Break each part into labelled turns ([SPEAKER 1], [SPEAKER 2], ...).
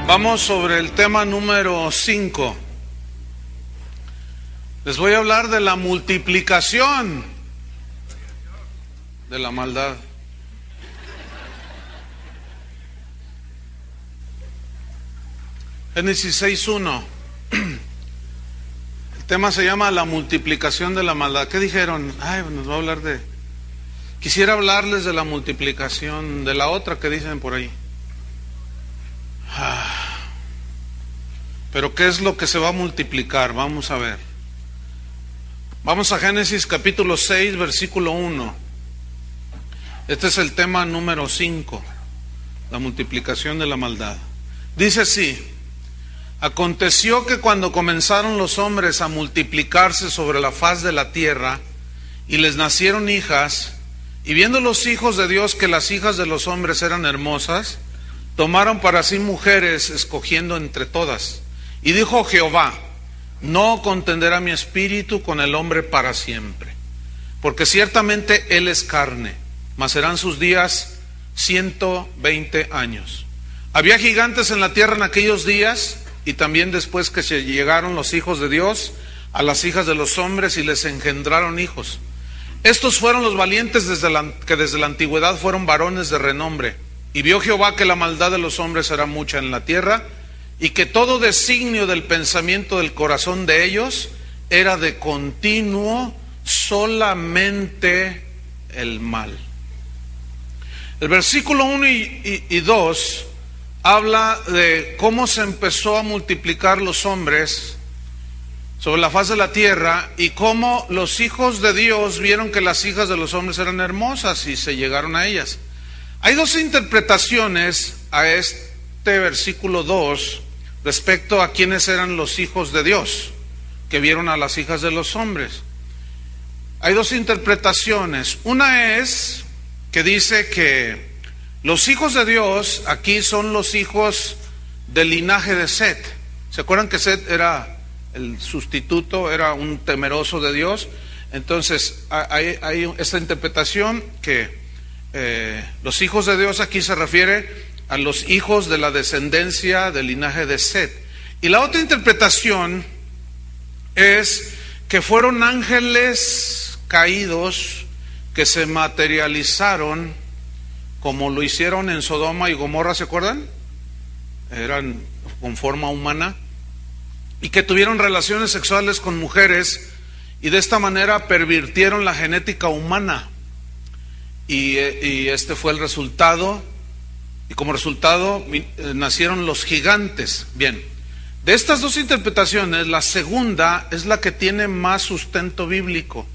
[SPEAKER 1] Vamos sobre el tema número 5. Les voy a hablar de la multiplicación de la maldad. Génesis 6:1. El tema se llama la multiplicación de la maldad. ¿Qué dijeron? Nos va a hablar de... Quisiera hablarles de la multiplicación de la otra que dicen por ahí. Pero ¿qué es lo que se va a multiplicar? Vamos a ver. Vamos a Génesis capítulo 6, versículo 1. Este es el tema número 5, la multiplicación de la maldad. Dice así: aconteció que cuando comenzaron los hombres a multiplicarse sobre la faz de la tierra, y les nacieron hijas, y viendo los hijos de Dios que las hijas de los hombres eran hermosas, tomaron para sí mujeres, escogiendo entre todas. Y dijo Jehová: no contenderá mi espíritu con el hombre para siempre, porque ciertamente él es carne, mas serán sus días 120 años. Había gigantes en la tierra en aquellos días, y también después que se llegaron los hijos de Dios a las hijas de los hombres y les engendraron hijos. Estos fueron los valientes que desde la antigüedad fueron varones de renombre. Y vio Jehová que la maldad de los hombres era mucha en la tierra, y que todo designio del pensamiento del corazón de ellos era de continuo solamente el mal. El versículo 1 y 2 habla de cómo se empezó a multiplicar los hombres sobre la faz de la tierra, y cómo los hijos de Dios vieron que las hijas de los hombres eran hermosas y se llegaron a ellas. Hay dos interpretaciones a este versículo 2 respecto a quiénes eran los hijos de Dios que vieron a las hijas de los hombres. Hay dos interpretaciones. Una es que dice que los hijos de Dios aquí son los hijos del linaje de Set. ¿Se acuerdan que Set era el sustituto, era un temeroso de Dios? Entonces hay esta interpretación que los hijos de Dios aquí se refiere a los hijos de la descendencia del linaje de Set. Y la otra interpretación es que fueron ángeles caídos que se materializaron como lo hicieron en Sodoma y Gomorra, ¿se acuerdan? Eran con forma humana, y que tuvieron relaciones sexuales con mujeres, y de esta manera pervirtieron la genética humana. Y este fue el resultado, y como resultado nacieron los gigantes. Bien, de estas dos interpretaciones, la segunda es la que tiene más sustento bíblico.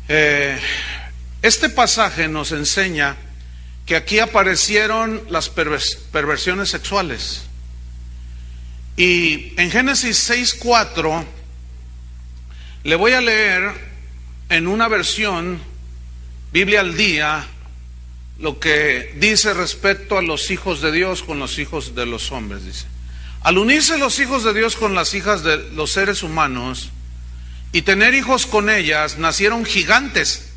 [SPEAKER 1] Este pasaje nos enseña que aquí aparecieron las perversiones sexuales. Y en Génesis 6:4 le voy a leer en una versión Biblia al día lo que dice respecto a los hijos de Dios con los hijos de los hombres. Dice: al unirse los hijos de Dios con las hijas de los seres humanos y tener hijos con ellas, nacieron gigantes,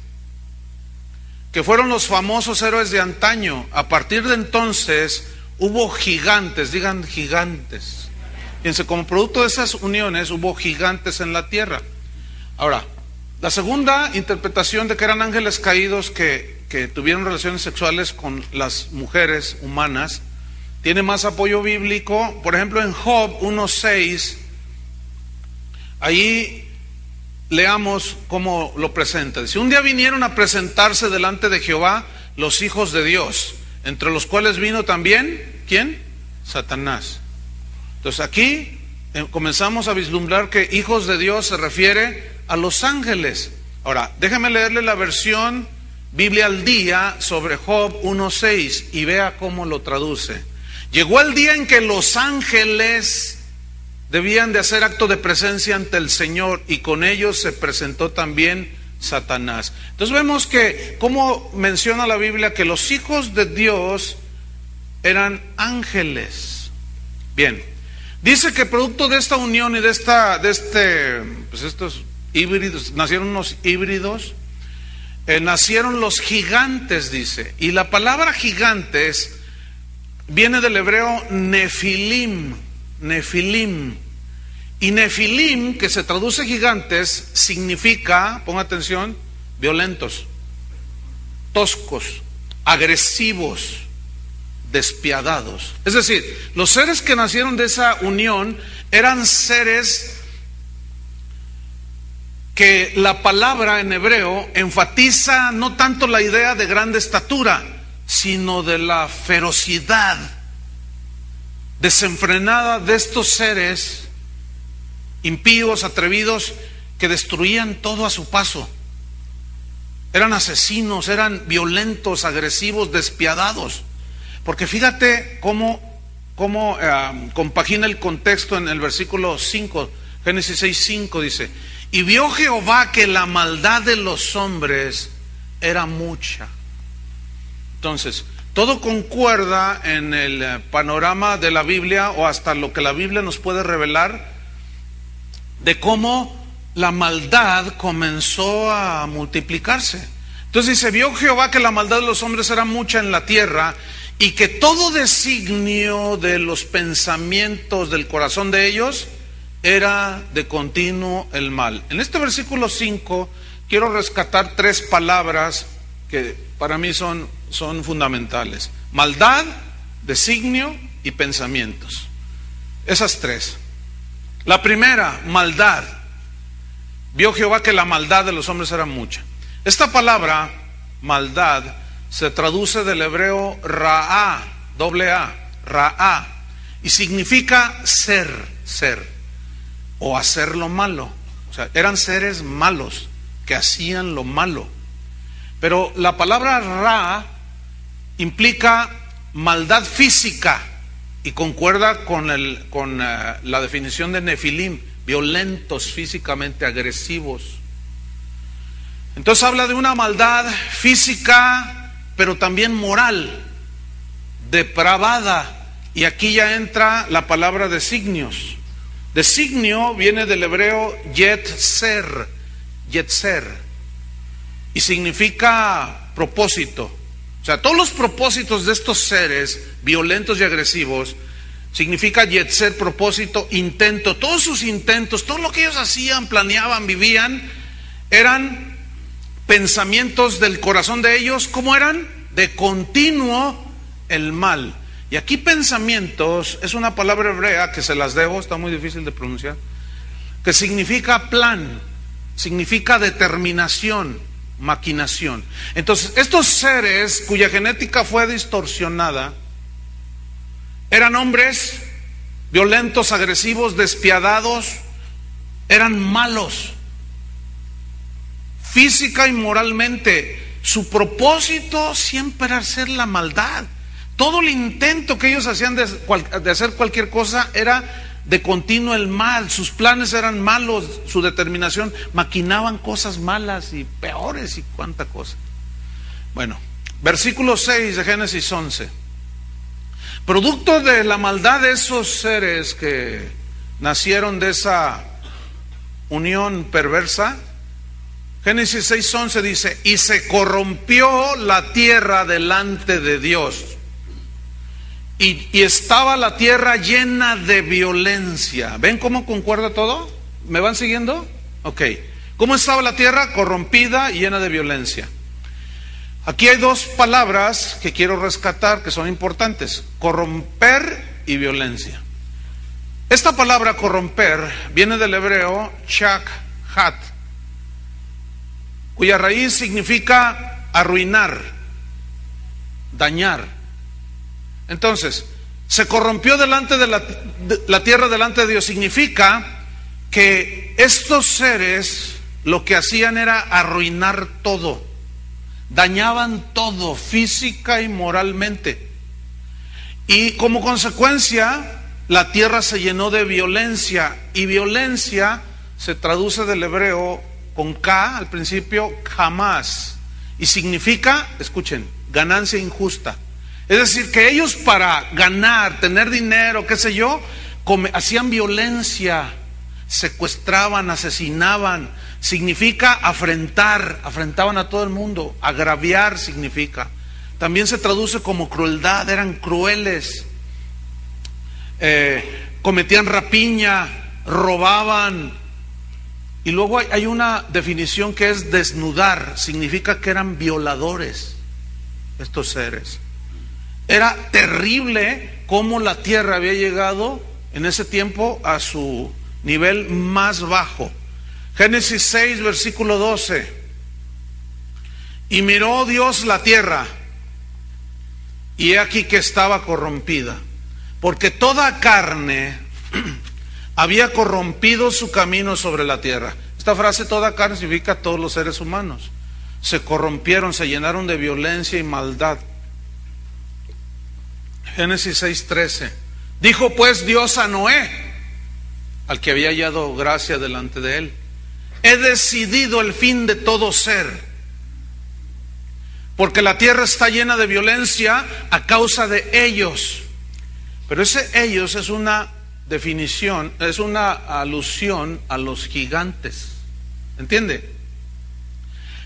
[SPEAKER 1] que fueron los famosos héroes de antaño. A partir de entonces hubo gigantes, digan gigantes. Fíjense, como producto de esas uniones hubo gigantes en la tierra. Ahora, la segunda interpretación de que eran ángeles caídos que tuvieron relaciones sexuales con las mujeres humanas tiene más apoyo bíblico. Por ejemplo, en Job 1:6, ahí leamos cómo lo presenta. Dice: un día vinieron a presentarse delante de Jehová los hijos de Dios, entre los cuales vino también, ¿quién? Satanás. Entonces aquí comenzamos a vislumbrar que hijos de Dios se refiere a los ángeles. Ahora, déjame leerle la versión Biblia al día sobre Job 1:6 y vea cómo lo traduce. Llegó el día en que los ángeles debían de hacer acto de presencia ante el Señor, y con ellos se presentó también Satanás. Entonces vemos que, como menciona la Biblia, que los hijos de Dios eran ángeles. Bien, dice que producto de esta unión y de estos híbridos, nacieron unos híbridos, nacieron los gigantes, dice. Y la palabra gigantes viene del hebreo nefilim, nefilim. Y nefilim, que se traduce gigantes, significa, ponga atención, violentos, toscos, agresivos, despiadados. Es decir, los seres que nacieron de esa unión eran seres que la palabra en hebreo enfatiza no tanto la idea de grande estatura, sino de la ferocidad desenfrenada de estos seres impíos, atrevidos, que destruían todo a su paso. Eran asesinos, eran violentos, agresivos, despiadados. Porque fíjate cómo compagina el contexto en el versículo 5, Génesis 6:5 dice: y vio Jehová que la maldad de los hombres era mucha. Entonces, todo concuerda en el panorama de la Biblia, o hasta lo que la Biblia nos puede revelar, de cómo la maldad comenzó a multiplicarse. Entonces dice: vio Jehová que la maldad de los hombres era mucha en la tierra, y que todo designio de los pensamientos del corazón de ellos era de continuo el mal. En este versículo 5 quiero rescatar tres palabras que para mí son fundamentales: maldad, designio y pensamientos. Esas tres. La primera, maldad. Vio Jehová que la maldad de los hombres era mucha. Esta palabra, maldad, se traduce del hebreo ra'a, doble A, ra'a, y significa ser, o hacer lo malo. O sea, eran seres malos que hacían lo malo. Pero la palabra ra implica maldad física y concuerda con la definición de nefilim, violentos físicamente, agresivos. Entonces habla de una maldad física, pero también moral, depravada. Y aquí ya entra la palabra designios. Designio viene del hebreo yetzer, y significa propósito. O sea, todos los propósitos de estos seres violentos y agresivos significa yetzer, propósito, intento. Todos sus intentos, todo lo que ellos hacían, planeaban, vivían, eran pensamientos del corazón de ellos. ¿Cómo eran? De continuo el mal. Y aquí pensamientos es una palabra hebrea que se las debo, está muy difícil de pronunciar, que significa plan, significa determinación, maquinación. Entonces, estos seres cuya genética fue distorsionada eran hombres violentos, agresivos, despiadados, eran malos, física y moralmente. Su propósito siempre era hacer la maldad. Todo el intento que ellos hacían de hacer cualquier cosa era de continuo el mal. Sus planes eran malos, su determinación, maquinaban cosas malas y peores y cuánta cosa. Bueno, versículo 6 de Génesis 11. Producto de la maldad de esos seres que nacieron de esa unión perversa, Génesis 6:11 dice: y se corrompió la tierra delante de Dios. Y estaba la tierra llena de violencia. ¿Ven cómo concuerda todo? ¿Me van siguiendo? Ok. ¿Cómo estaba la tierra? Corrompida y llena de violencia. Aquí hay dos palabras que quiero rescatar que son importantes: corromper y violencia. Esta palabra corromper viene del hebreo chak-hat, cuya raíz significa arruinar, dañar. Entonces, se corrompió delante de la tierra delante de Dios. Significa que estos seres lo que hacían era arruinar todo, dañaban todo, física y moralmente. Y como consecuencia, la tierra se llenó de violencia. Y violencia se traduce del hebreo con K al principio, jamás. Y significa, escuchen, ganancia injusta. Es decir, que ellos para ganar, tener dinero, qué sé yo, hacían violencia, secuestraban, asesinaban. Significa afrentar, afrentaban a todo el mundo. Agraviar significa. también se traduce como crueldad, eran crueles, cometían rapiña, robaban. Y luego hay una definición que es desnudar, significa que eran violadores estos seres. Era terrible cómo la tierra había llegado en ese tiempo a su nivel más bajo. Génesis 6, versículo 12. Y miró Dios la tierra, y he aquí que estaba corrompida, porque toda carne había corrompido su camino sobre la tierra. Esta frase, toda carne, significa todos los seres humanos. Se corrompieron, se llenaron de violencia y maldad. Génesis 6:13. Dijo pues Dios a Noé, al que había hallado gracia delante de él: he decidido el fin de todo ser, porque la tierra está llena de violencia a causa de ellos. Pero ese ellos es una definición, es una alusión a los gigantes. ¿Entiende?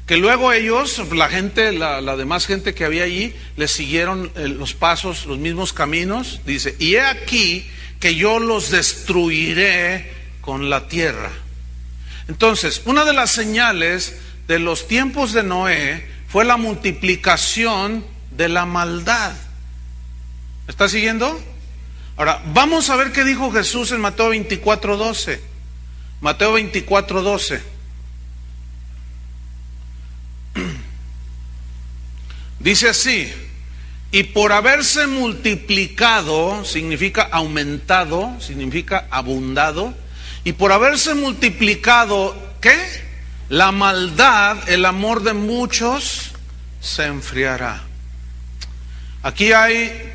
[SPEAKER 1] Que luego ellos, la gente, la demás gente que había allí, les siguieron los pasos, los mismos caminos. Dice, y he aquí que yo los destruiré con la tierra. Entonces, una de las señales de los tiempos de Noé fue la multiplicación de la maldad. ¿Me está siguiendo? Ahora, vamos a ver qué dijo Jesús en Mateo 24:12. Mateo 24:12. Dice así: y por haberse multiplicado, significa aumentado, significa abundado, y por haberse multiplicado, ¿qué? La maldad, el amor de muchos se enfriará. Aquí hay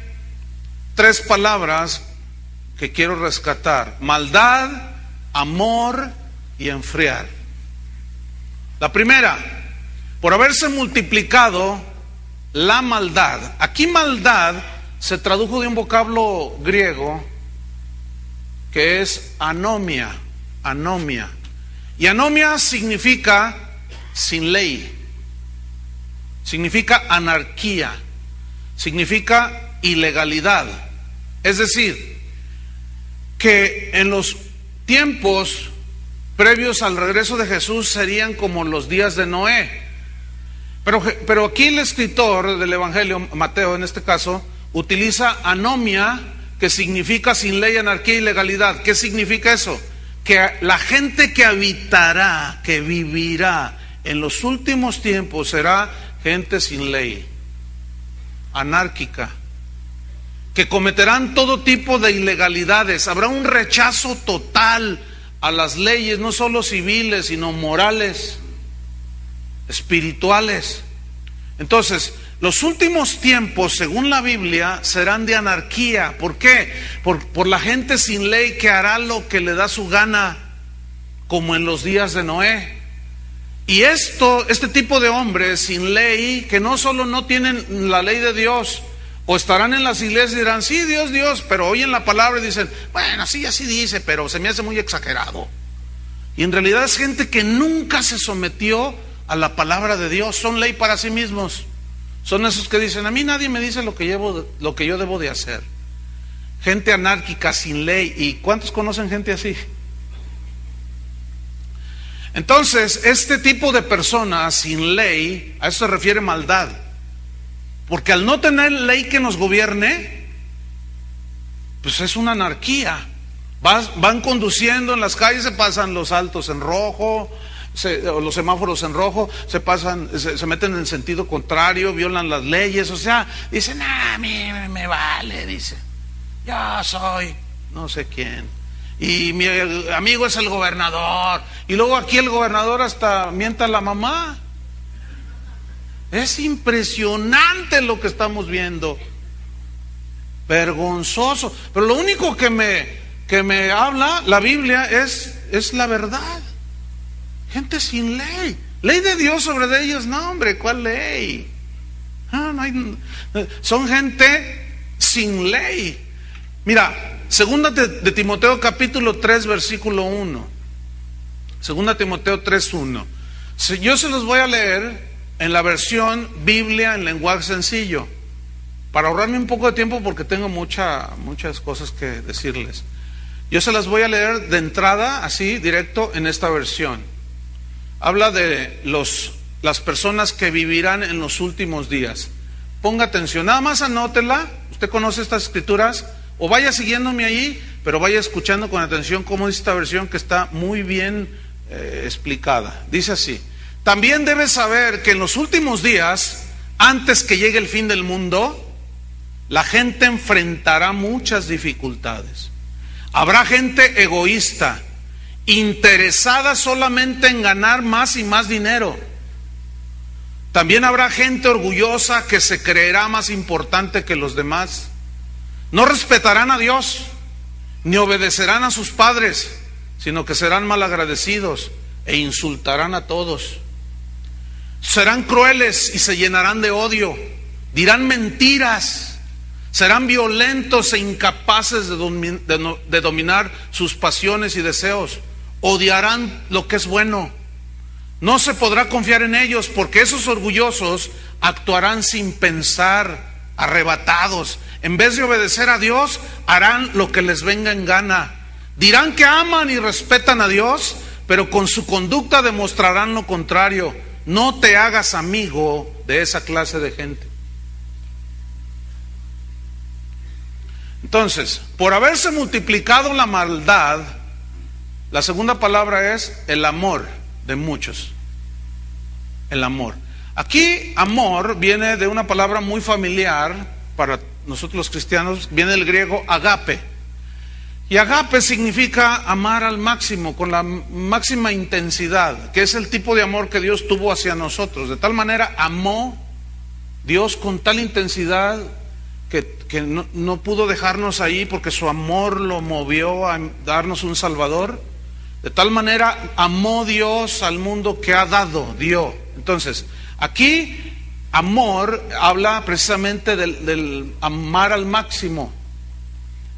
[SPEAKER 1] tres palabras que quiero rescatar: maldad, amor y enfriar. La primera, por haberse multiplicado la maldad. Aquí maldad se tradujo de un vocablo griego que es anomia, anomia. Y anomia significa sin ley, significa anarquía, significa ilegalidad. Es decir, que en los tiempos previos al regreso de Jesús serían como los días de Noé. Pero aquí el escritor del Evangelio, Mateo en este caso, utiliza anomia, que significa sin ley, anarquía y ilegalidad. ¿Qué significa eso? Que la gente que habitará, que vivirá en los últimos tiempos será gente sin ley, anárquica, que cometerán todo tipo de ilegalidades. Habrá un rechazo total a las leyes, no solo civiles, sino morales, espirituales. Entonces, los últimos tiempos, según la Biblia, serán de anarquía. ¿Por qué? Por la gente sin ley que hará lo que le da su gana, como en los días de Noé. Y este tipo de hombres sin ley, que no solo no tienen la ley de Dios, o estarán en las iglesias y dirán, sí, Dios, pero oyen la palabra y dicen, bueno, sí, así dice, pero se me hace muy exagerado. Y en realidad es gente que nunca se sometió a la palabra de Dios, son ley para sí mismos. Son esos que dicen, a mí nadie me dice lo que yo debo de hacer. Gente anárquica, sin ley. ¿Y cuántos conocen gente así? Entonces, este tipo de personas sin ley, a eso se refiere maldad. Porque al no tener ley que nos gobierne, pues es una anarquía. Van conduciendo en las calles, se pasan los altos en rojo, los semáforos en rojo, se meten en sentido contrario, violan las leyes. O sea, dicen, a mí me vale, dice, yo soy no sé quién, y mi amigo es el gobernador, y luego aquí el gobernador hasta mienta a la mamá. Es impresionante lo que estamos viendo, vergonzoso. Pero lo único que me habla la Biblia es la verdad. Gente sin ley. Ley de Dios sobre ellos, no, hombre, ¿cuál ley? Son gente sin ley. Mira, segunda de Timoteo capítulo 3 versículo 1. Segunda Timoteo 3:1. Yo se los voy a leer en la versión Biblia en lenguaje sencillo, para ahorrarme un poco de tiempo porque tengo muchas cosas que decirles. Yo se las voy a leer de entrada, así, directo, en esta versión. Habla de las personas que vivirán en los últimos días. Ponga atención, nada más anótela. Usted conoce estas escrituras, o vaya siguiéndome ahí, pero vaya escuchando con atención cómo dice esta versión, que está muy bien explicada. Dice así: también debes saber que en los últimos días, antes que llegue el fin del mundo, la gente enfrentará muchas dificultades. Habrá gente egoísta, interesada solamente en ganar más y más dinero. También habrá gente orgullosa que se creerá más importante que los demás. No respetarán a Dios, ni obedecerán a sus padres, sino que serán malagradecidos e insultarán a todos. Serán crueles y se llenarán de odio, dirán mentiras, serán violentos e incapaces de dominar sus pasiones y deseos. Odiarán lo que es bueno. No se podrá confiar en ellos, porque esos orgullosos actuarán sin pensar, arrebatados. En vez de obedecer a Dios, harán lo que les venga en gana. Dirán que aman y respetan a Dios, pero con su conducta demostrarán lo contrario. No te hagas amigo de esa clase de gente. Entonces, por haberse multiplicado la maldad, la segunda palabra es el amor de muchos. El amor. Aquí, amor viene de una palabra muy familiar para nosotros los cristianos, viene del griego agape. Y agape significa amar al máximo, con la máxima intensidad, que es el tipo de amor que Dios tuvo hacia nosotros. De tal manera amó Dios con tal intensidad que no pudo dejarnos ahí, porque su amor lo movió a darnos un Salvador. De tal manera amó Dios al mundo que ha dado, dio. Entonces, aquí amor habla precisamente del amar al máximo.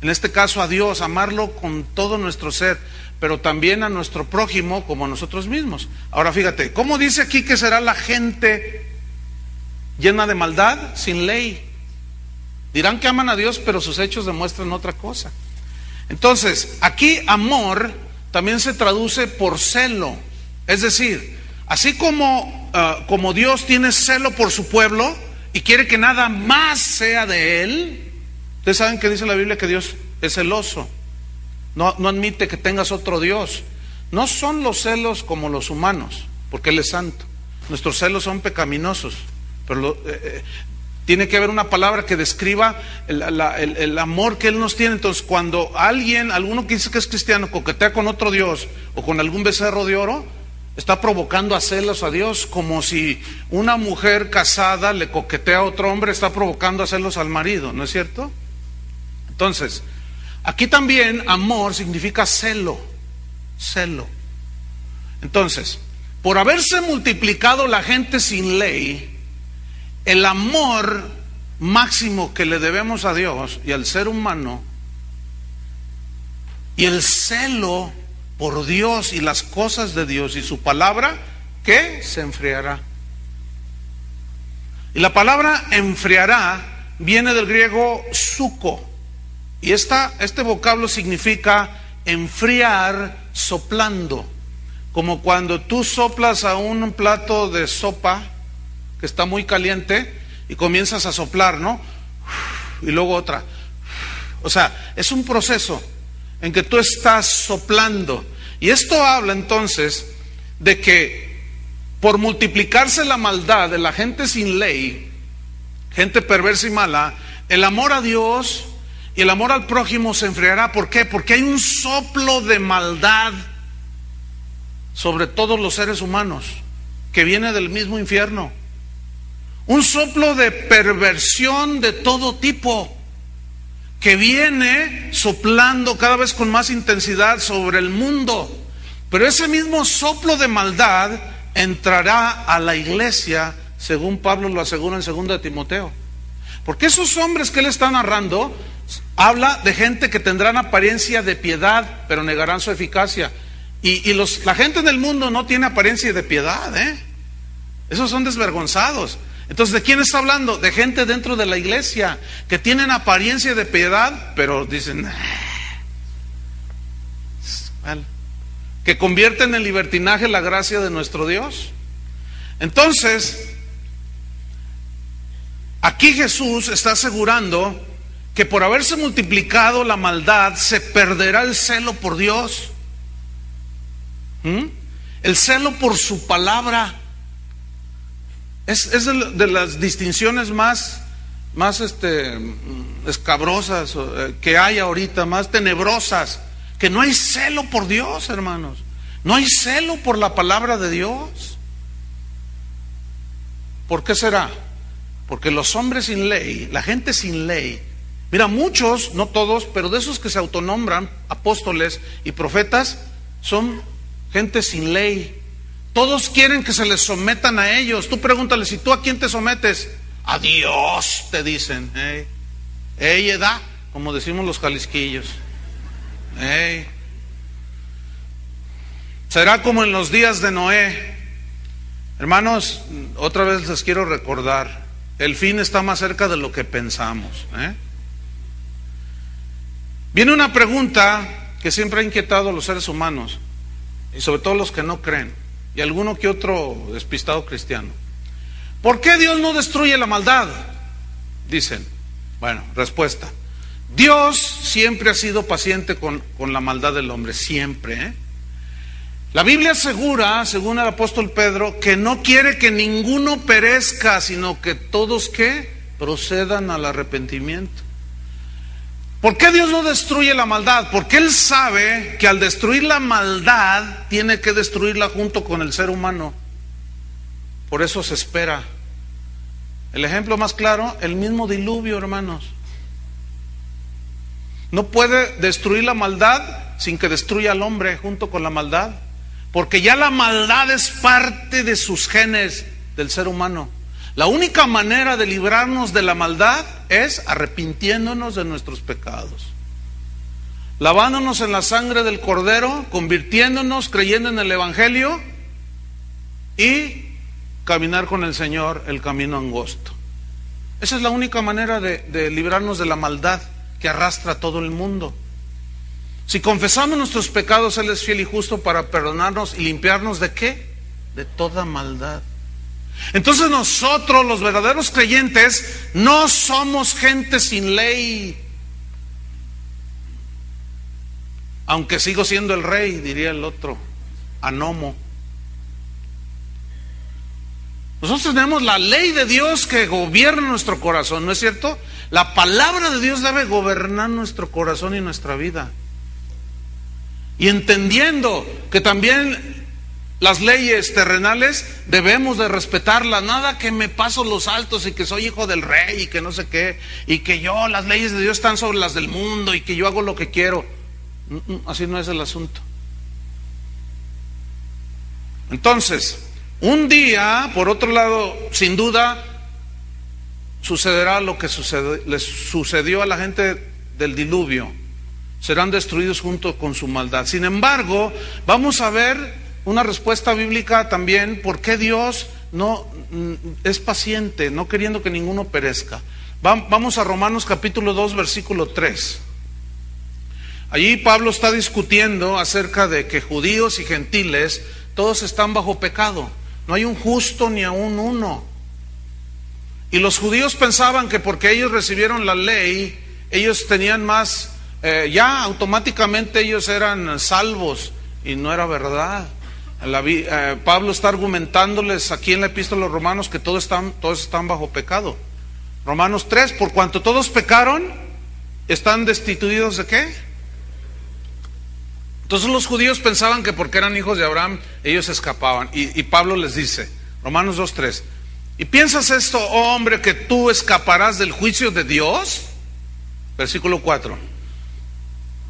[SPEAKER 1] En este caso a Dios, amarlo con todo nuestro ser, pero también a nuestro prójimo como a nosotros mismos. Ahora fíjate, ¿cómo dice aquí que será la gente llena de maldad? Sin ley. Dirán que aman a Dios, pero sus hechos demuestran otra cosa. Entonces, aquí amor también se traduce por celo. Es decir, así como Dios tiene celo por su pueblo y quiere que nada más sea de Él. Ustedes saben que dice la Biblia que Dios es celoso. No admite que tengas otro Dios. No son los celos como los humanos, porque Él es santo. Nuestros celos son pecaminosos, pero tiene que haber una palabra que describa el amor que Él nos tiene. Entonces, cuando alguno que dice que es cristiano, coquetea con otro Dios o con algún becerro de oro, está provocando a celos a Dios, como si una mujer casada le coquetea a otro hombre, está provocando a celos al marido, ¿no es cierto? Entonces, aquí también amor significa celo. Entonces, por haberse multiplicado la gente sin ley, el amor máximo que le debemos a Dios y al ser humano, y el celo por Dios y las cosas de Dios y su palabra, ¿qué? Se enfriará. Y la palabra enfriará viene del griego suko, y este vocablo significa enfriar soplando, como cuando tú soplas a un plato de sopa que está muy caliente y comienzas a soplar, ¿no? Y luego otra. O sea, es un proceso en que tú estás soplando. Y esto habla entonces de que por multiplicarse la maldad de la gente sin ley, gente perversa y mala, el amor a Dios y el amor al prójimo se enfriará. ¿Por qué? Porque hay un soplo de maldad sobre todos los seres humanos que viene del mismo infierno. Un soplo de perversión de todo tipo que viene soplando cada vez con más intensidad sobre el mundo. Pero ese mismo soplo de maldad entrará a la iglesia, según Pablo lo asegura en 2 de Timoteo. Porque esos hombres que él está narrando, habla de gente que tendrán apariencia de piedad, pero negarán su eficacia. La gente en el mundo no tiene apariencia de piedad, Esos son desvergonzados. Entonces, ¿de quién está hablando? De gente dentro de la iglesia que tienen apariencia de piedad, pero dicen, que convierten en libertinaje la gracia de nuestro Dios. Entonces, aquí Jesús está asegurando que por haberse multiplicado la maldad, se perderá el celo por Dios, el celo por su palabra. Es de las distinciones más escabrosas que hay ahorita, más tenebrosas, que no hay celo por Dios, hermanos. No hay celo por la palabra de Dios. ¿Por qué será? Porque los hombres sin ley, la gente sin ley, mira, muchos, no todos, pero de esos que se autonombran apóstoles y profetas, son gente sin ley. Todos quieren que se les sometan a ellos. Tú pregúntales, ¿y tú a quién te sometes? A Dios, te dicen. Edad, como decimos los jalisquillos. Será como en los días de Noé. Hermanos, otra vez les quiero recordar, el fin está más cerca de lo que pensamos. Viene una pregunta que siempre ha inquietado a los seres humanos, y sobre todo los que no creen, y alguno que otro despistado cristiano. ¿Por qué Dios no destruye la maldad? Dicen. Bueno, respuesta: Dios siempre ha sido paciente con la maldad del hombre, siempre. La Biblia asegura, según el apóstol Pedro, que no quiere que ninguno perezca, sino que todos ¿qué? Procedan al arrepentimiento. ¿Por qué Dios no destruye la maldad? Porque Él sabe que al destruir la maldad tiene que destruirla junto con el ser humano. Por eso se espera. El ejemplo más claro, el mismo diluvio, hermanos. No puede destruir la maldad sin que destruya al hombre junto con la maldad, porque ya la maldad es parte de sus genes del ser humano. La única manera de librarnos de la maldad es arrepintiéndonos de nuestros pecados, lavándonos en la sangre del Cordero, convirtiéndonos, creyendo en el Evangelio y caminar con el Señor el camino angosto. Esa es la única manera de librarnos de la maldad que arrastra a todo el mundo. Si confesamos nuestros pecados, Él es fiel y justo para perdonarnos y limpiarnos ¿de qué? De toda maldad. Entonces nosotros, los verdaderos creyentes, no somos gente sin ley. Aunque sigo siendo el rey, diría el otro, Anomo. Nosotros tenemos la ley de Dios que gobierna nuestro corazón, ¿no es cierto? La palabra de Dios debe gobernar nuestro corazón y nuestra vida. Y entendiendo que también las leyes terrenales debemos de respetarlas, nada que me paso los altos y que soy hijo del rey y que no sé qué, y que las leyes de Dios están sobre las del mundo y que yo hago lo que quiero. Así no es el asunto. Entonces, un día, por otro lado, sin duda, sucederá lo que les sucedió a la gente del diluvio. Serán destruidos junto con su maldad. Sin embargo, vamos a ver una respuesta bíblica también, por qué Dios no es paciente, no queriendo que ninguno perezca. Vamos a Romanos capítulo 2, versículo 3. Allí Pablo está discutiendo acerca de que judíos y gentiles todos están bajo pecado. No hay un justo ni aún uno. Y los judíos pensaban que porque ellos recibieron la ley, ellos tenían más, ya automáticamente ellos eran salvos, y no era verdad. Pablo está argumentándoles aquí en la epístola a los Romanos que todos están bajo pecado. Romanos 3, por cuanto todos pecaron, están destituidos ¿de qué? Entonces los judíos pensaban que porque eran hijos de Abraham, ellos escapaban. Y Pablo les dice, Romanos 2, 3, ¿y piensas esto, oh hombre, que tú escaparás del juicio de Dios? Versículo 4,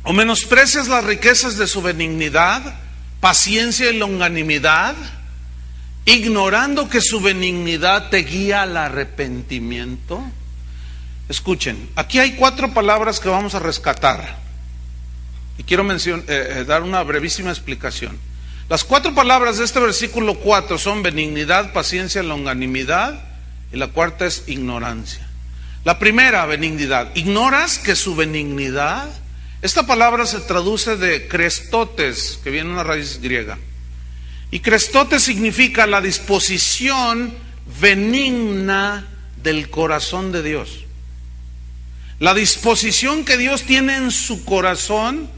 [SPEAKER 1] ¿o menosprecias las riquezas de su benignidad, paciencia y longanimidad, ignorando que su benignidad te guía al arrepentimiento? Escuchen, aquí hay 4 palabras que vamos a rescatar y quiero dar una brevísima explicación. Las 4 palabras de este versículo 4 son benignidad, paciencia, longanimidad, y la cuarta es ignorancia. La primera, benignidad. ¿Ignoras que su benignidad? Esta palabra se traduce de crestotes, que viene de una raíz griega. Y crestotes significa la disposición benigna del corazón de Dios. La disposición que Dios tiene en su corazón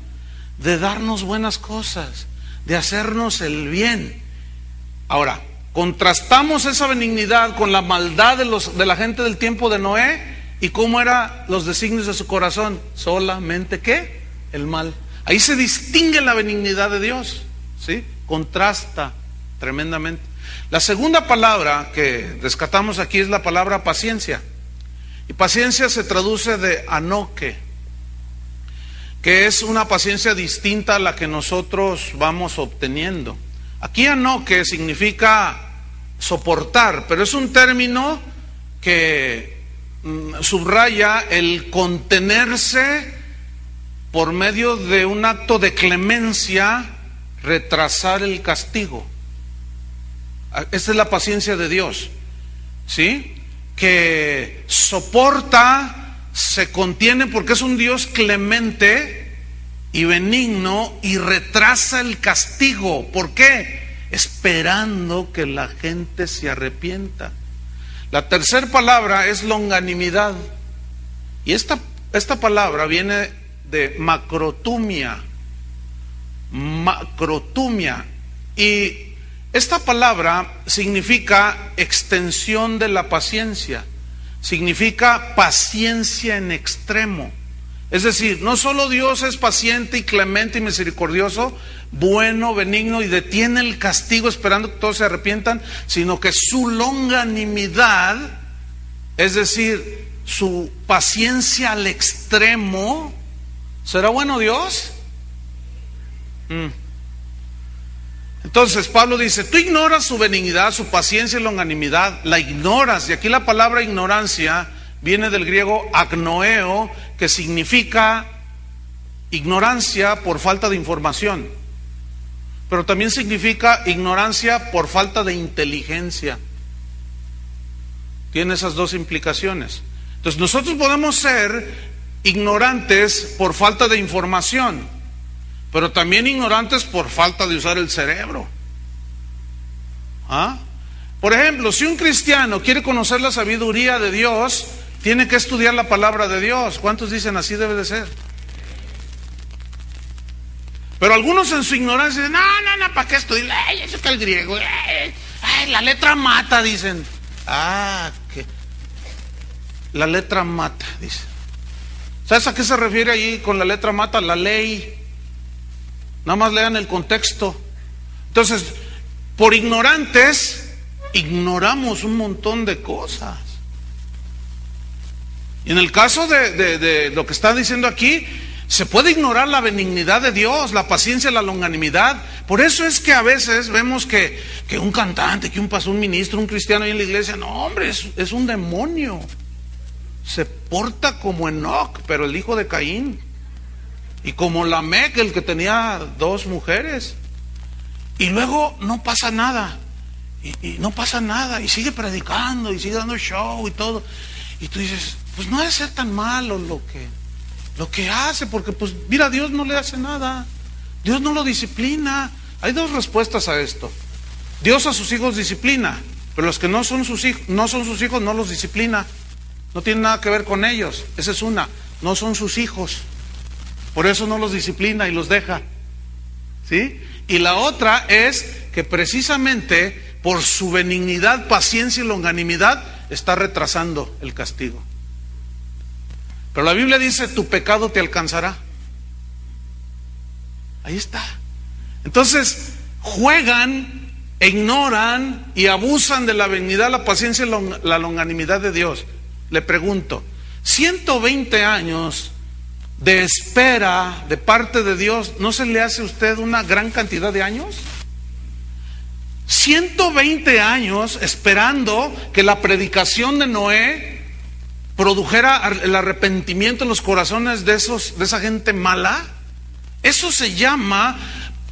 [SPEAKER 1] de darnos buenas cosas, de hacernos el bien. Ahora, contrastamos esa benignidad con la maldad de la gente del tiempo de Noé. ¿Y cómo eran los designios de su corazón? Solamente, ¿qué? El mal. Ahí se distingue la benignidad de Dios, ¿sí? Contrasta tremendamente. La segunda palabra que rescatamos aquí es la palabra paciencia. Y paciencia se traduce de anoque, que es una paciencia distinta a la que nosotros vamos obteniendo. Aquí anoque significa soportar, pero es un término que subraya el contenerse por medio de un acto de clemencia, retrasar el castigo. Esta es la paciencia de Dios, ¿sí? Que soporta, se contiene porque es un Dios clemente y benigno y retrasa el castigo. ¿Por qué? Esperando que la gente se arrepienta. La tercera palabra es longanimidad. Y esta palabra viene de macrotumia. Macrotumia. Y esta palabra significa extensión de la paciencia. Significa paciencia en extremo. Es decir, no solo Dios es paciente y clemente y misericordioso, bueno, benigno y detiene el castigo esperando que todos se arrepientan, sino que su longanimidad, es decir, su paciencia al extremo. ¿Será bueno Dios? Entonces Pablo dice, tú ignoras su benignidad, su paciencia y longanimidad, la ignoras. Y aquí la palabra ignorancia viene del griego agnoeo, que significa ignorancia por falta de información, pero también significa ignorancia por falta de inteligencia. Tiene esas dos implicaciones. Entonces nosotros podemos ser ignorantes por falta de información, pero también ignorantes por falta de usar el cerebro. Por ejemplo, si un cristiano quiere conocer la sabiduría de Dios, tiene que estudiar la palabra de Dios. ¿Cuántos dicen así debe de ser? Pero algunos en su ignorancia dicen, no, ¿para qué estudiar? Eso está el griego. La letra mata, dicen. Que la letra mata, dicen. ¿Sabes a qué se refiere ahí con la letra mata? La ley. Nada más lean el contexto. Entonces, por ignorantes, ignoramos un montón de cosas. Y en el caso de lo que está diciendo aquí, se puede ignorar la benignidad de Dios, la paciencia, la longanimidad. Por eso es que a veces vemos que un cantante, que un pastor, un ministro, un cristiano ahí en la iglesia, no hombre, es un demonio. Se porta como Enoc, pero el hijo de Caín. Y como Lamec, el que tenía 2 mujeres. Y luego no pasa nada. Y no pasa nada. Y sigue predicando, y sigue dando show y todo. Y tú dices, pues no debe ser tan malo lo que hace, porque pues mira, Dios no le hace nada. Dios no lo disciplina. Hay 2 respuestas a esto. Dios a sus hijos disciplina, pero los que no son sus hijos no los disciplina. No tiene nada que ver con ellos. Esa es una. No son sus hijos. Por eso no los disciplina y los deja. ¿Sí? Y la otra es que precisamente por su benignidad, paciencia y longanimidad está retrasando el castigo. Pero la Biblia dice, tu pecado te alcanzará. Ahí está. Entonces, juegan, ignoran y abusan de la benignidad, la paciencia y la longanimidad de Dios. Le pregunto, 120 años de espera de parte de Dios, ¿no se le hace a usted una gran cantidad de años? 120 años esperando que la predicación de Noé produjera el arrepentimiento en los corazones de esa gente mala. Eso se llama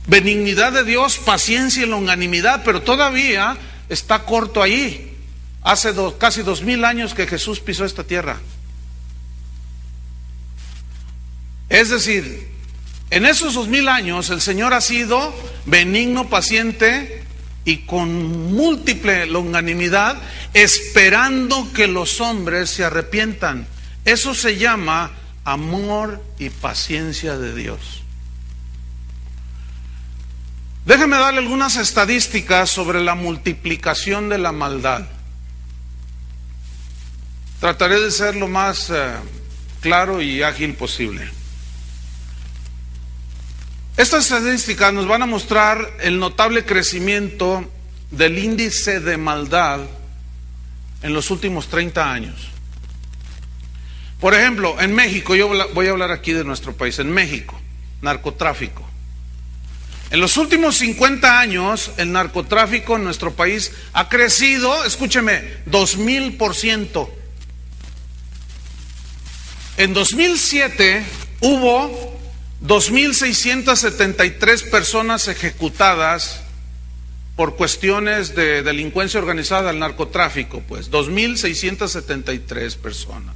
[SPEAKER 1] Benignidad de Dios, paciencia y longanimidad, pero todavía está corto ahí. Hace casi 2000 años que Jesús pisó esta tierra. Es decir, en esos 2000 años el Señor ha sido benigno, paciente y con múltiple longanimidad, esperando que los hombres se arrepientan. Eso se llama amor y paciencia de Dios. Déjeme darle algunas estadísticas sobre la multiplicación de la maldad. Trataré de ser lo más claro y ágil posible. Estas estadísticas nos van a mostrar el notable crecimiento del índice de maldad en los últimos 30 años. Por ejemplo, en México, yo voy a hablar aquí de nuestro país, en México, narcotráfico. En los últimos 50 años, el narcotráfico en nuestro país ha crecido, escúcheme, 2000%. En 2007 hubo 2.673 personas ejecutadas por cuestiones de delincuencia organizada, el narcotráfico, pues, 2.673 personas.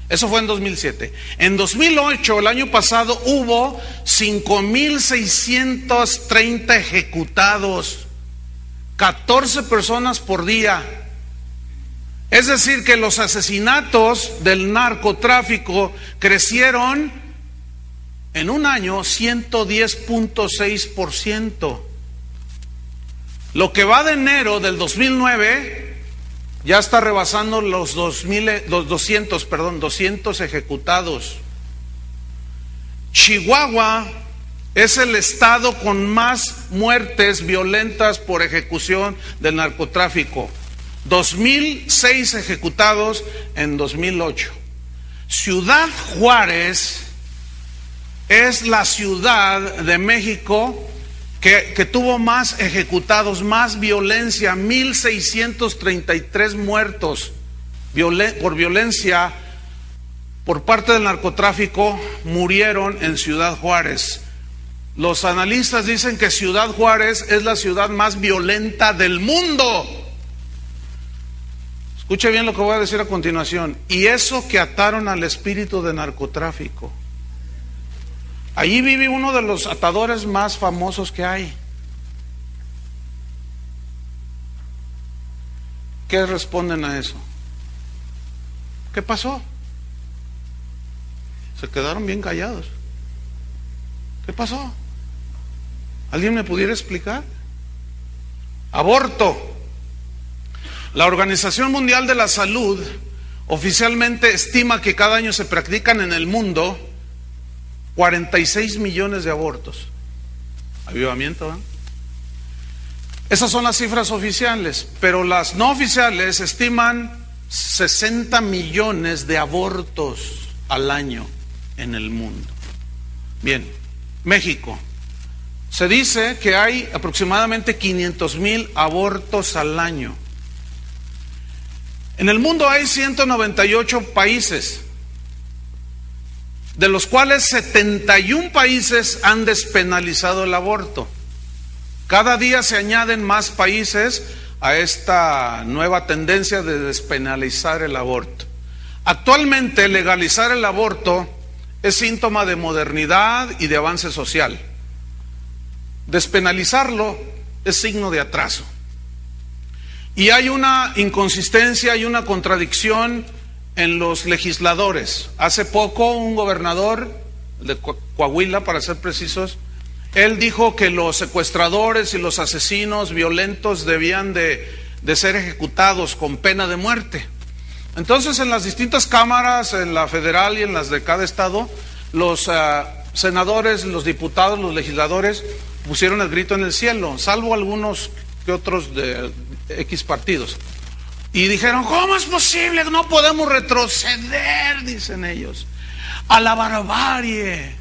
[SPEAKER 1] Eso fue en 2007. En 2008, el año pasado, hubo 5.630 ejecutados, 14 personas por día. Es decir, que los asesinatos del narcotráfico crecieron en un año 110.6%. Lo que va de enero del 2009 ya está rebasando los 200 ejecutados. Chihuahua es el estado con más muertes violentas por ejecución del narcotráfico. 2006 ejecutados en 2008. Ciudad Juárez es la ciudad de México que tuvo más ejecutados, más violencia, 1.633 muertos por violencia por parte del narcotráfico murieron en Ciudad Juárez. Los analistas dicen que Ciudad Juárez es la ciudad más violenta del mundo. Escuche bien lo que voy a decir a continuación. Y eso que ataron al espíritu de narcotráfico. Allí vive uno de los atadores más famosos que hay. ¿Qué responden a eso? ¿Qué pasó? Se quedaron bien callados. ¿Qué pasó? ¿Alguien me pudiera explicar? Aborto. La Organización Mundial de la Salud oficialmente estima que cada año se practican en el mundo 46 millones de abortos. Avivamiento, ¿eh? Esas son las cifras oficiales, pero las no oficiales estiman 60 millones de abortos al año en el mundo. Bien, México. Se dice que hay aproximadamente 500,000 abortos al año. En el mundo hay 198 países, de los cuales 71 países han despenalizado el aborto. Cada día se añaden más países a esta nueva tendencia de despenalizar el aborto. Actualmente, legalizar el aborto es síntoma de modernidad y de avance social. Despenalizarlo es signo de atraso. Y hay una inconsistencia, hay una contradicción en los legisladores. Hace poco un gobernador de Coahuila, para ser precisos, él dijo que los secuestradores y los asesinos violentos debían de ser ejecutados con pena de muerte. Entonces, en las distintas cámaras, en la federal y en las de cada estado, los senadores, los diputados, los legisladores pusieron el grito en el cielo, salvo algunos que otros de X partidos. Y dijeron, ¿cómo es posible? No podemos retroceder, dicen ellos, a la barbarie,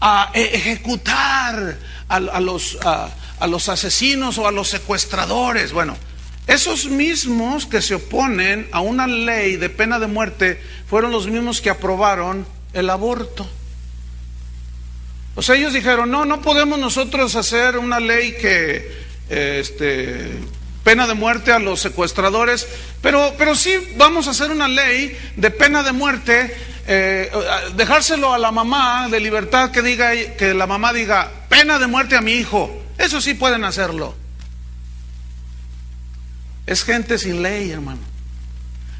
[SPEAKER 1] a ejecutar a los asesinos o a los secuestradores. Bueno, esos mismos que se oponen a una ley de pena de muerte fueron los mismos que aprobaron el aborto. O sea, ellos dijeron, no podemos nosotros hacer una ley que, pena de muerte a los secuestradores, pero sí vamos a hacer una ley de pena de muerte, dejárselo a la mamá de libertad, que la mamá diga, pena de muerte a mi hijo. Eso sí pueden hacerlo. Es gente sin ley, hermano.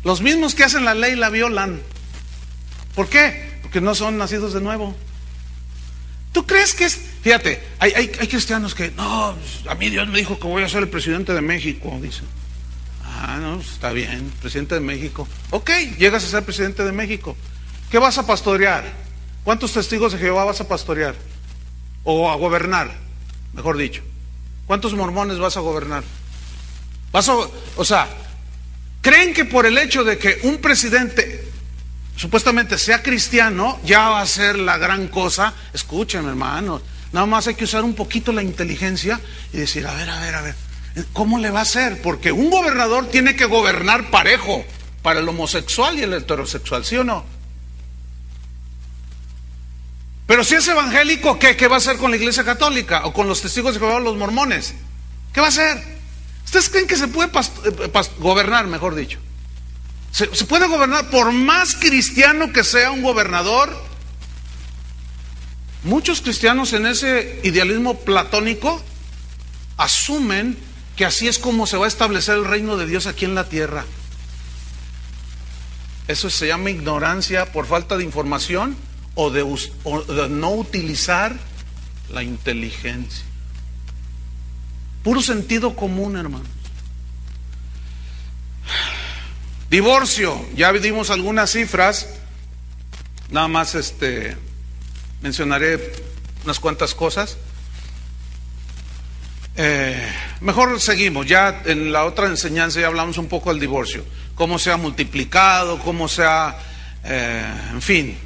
[SPEAKER 1] Los mismos que hacen la ley la violan. ¿Por qué? Porque no son nacidos de nuevo. ¿Tú crees que es? Fíjate, hay cristianos que, no, a mí Dios me dijo que voy a ser el presidente de México, dicen. No, está bien, presidente de México. Ok, llegas a ser presidente de México. ¿Qué vas a pastorear? ¿Cuántos testigos de Jehová vas a pastorear? O a gobernar, mejor dicho. ¿Cuántos mormones vas a gobernar? O sea, ¿creen que por el hecho de que un presidente supuestamente sea cristiano, ya va a ser la gran cosa? Escuchen, hermanos, nada más hay que usar un poquito la inteligencia y decir, a ver, ¿cómo le va a hacer? Porque un gobernador tiene que gobernar parejo para el homosexual y el heterosexual, ¿sí o no? Pero si es evangélico, ¿qué va a hacer con la iglesia católica? O con los testigos de Jehová, los mormones. ¿Qué va a hacer? ¿Ustedes creen que se puede gobernar, mejor dicho? ¿Se puede gobernar por más cristiano que sea un gobernador? Muchos cristianos en ese idealismo platónico asumen que así es como se va a establecer el reino de Dios aquí en la tierra. Eso se llama ignorancia por falta de información o de no utilizar la inteligencia. Puro sentido común, hermanos. Divorcio, ya dimos algunas cifras, nada más mencionaré unas cuantas cosas. Mejor seguimos, ya en la otra enseñanza ya hablamos un poco del divorcio, cómo se ha multiplicado, cómo se ha, en fin.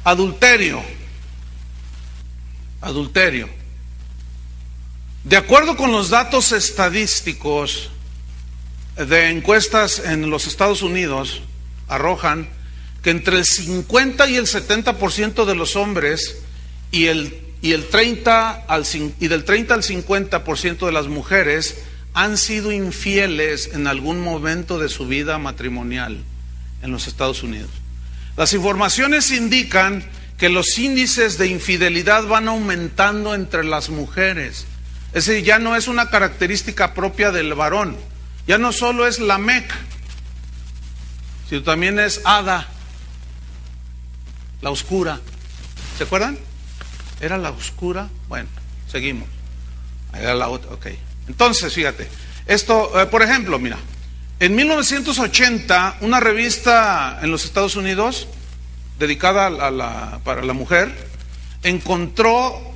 [SPEAKER 1] Adulterio. De acuerdo con los datos estadísticos de encuestas en los Estados Unidos, arrojan que entre el 50 y el 70% de los hombres y del 30 al 50% de las mujeres han sido infieles en algún momento de su vida matrimonial en los Estados Unidos. Las informaciones indican que los índices de infidelidad van aumentando entre las mujeres. Es decir, ya no es una característica propia del varón. Ya no solo es Lamec, sino también es Ada, la oscura. ¿Se acuerdan? Era la oscura. Bueno, seguimos. Era la otra, ok. Entonces, fíjate, esto, por ejemplo, mira, en 1980, una revista en los Estados Unidos, dedicada para la mujer, encontró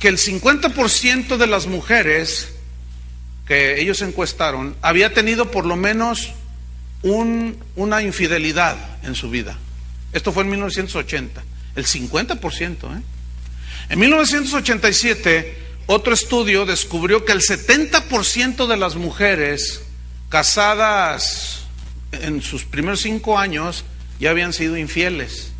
[SPEAKER 1] que el 50% de las mujeres que ellos encuestaron había tenido por lo menos una infidelidad en su vida. Esto fue en 1980, el 50%. En 1987, otro estudio descubrió que el 70% de las mujeres casadas en sus primeros 5 años ya habían sido infieles.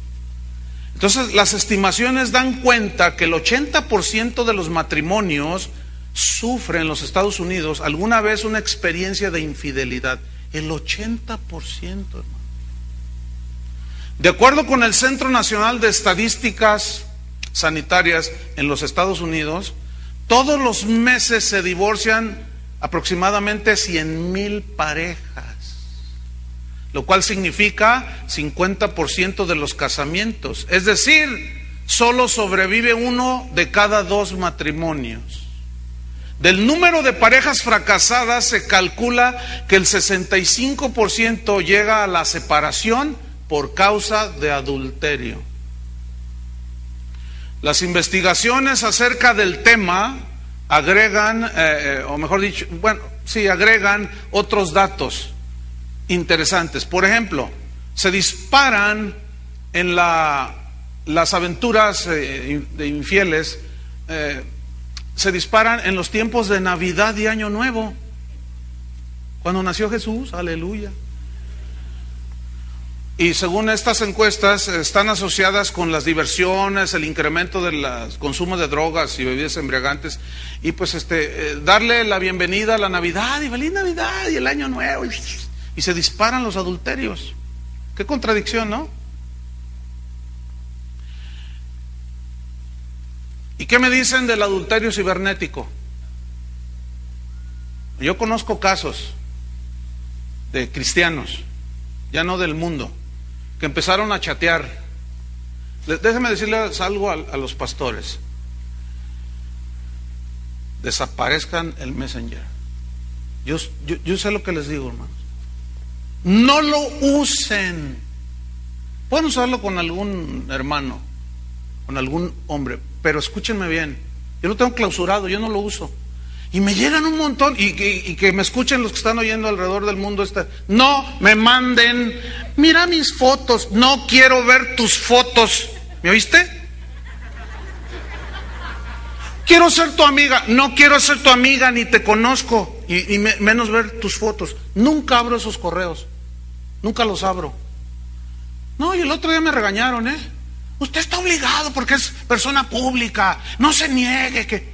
[SPEAKER 1] Entonces, las estimaciones dan cuenta que el 80% de los matrimonios sufren en los Estados Unidos alguna vez una experiencia de infidelidad. El 80%, hermano. De acuerdo con el Centro Nacional de Estadísticas Sanitarias en los Estados Unidos, todos los meses se divorcian aproximadamente 100,000 parejas, lo cual significa 50% de los casamientos. Es decir, solo sobrevive 1 de cada 2 matrimonios. Del número de parejas fracasadas se calcula que el 65% llega a la separación por causa de adulterio. Las investigaciones acerca del tema agregan, o mejor dicho, agregan otros datos interesantes. Por ejemplo, se disparan en las aventuras de infieles, se disparan en los tiempos de Navidad y Año Nuevo, cuando nació Jesús, aleluya. Y según estas encuestas, están asociadas con las diversiones, el incremento del consumo de drogas y bebidas embriagantes. Y pues darle la bienvenida a la Navidad y feliz Navidad y el Año Nuevo. Y se disparan los adulterios. Qué contradicción, ¿no? ¿Y qué me dicen del adulterio cibernético? Yo conozco casos de cristianos, ya no del mundo, que empezaron a chatear. Déjenme decirles algo a los pastores. Desaparezcan el Messenger. Yo sé lo que les digo, hermanos. No lo usen. Pueden usarlo con algún hermano, con algún hombre, pero escúchenme bien. Yo lo tengo clausurado, yo no lo uso. Y me llegan un montón, y que me escuchen los que están oyendo alrededor del mundo. No me manden, mira mis fotos, no quiero ver tus fotos. ¿Me oíste? Quiero ser tu amiga, no quiero ser tu amiga, ni te conozco, y menos ver tus fotos. Nunca abro esos correos, nunca los abro. No, y el otro día me regañaron, usted está obligado porque es persona pública, no se niegue que...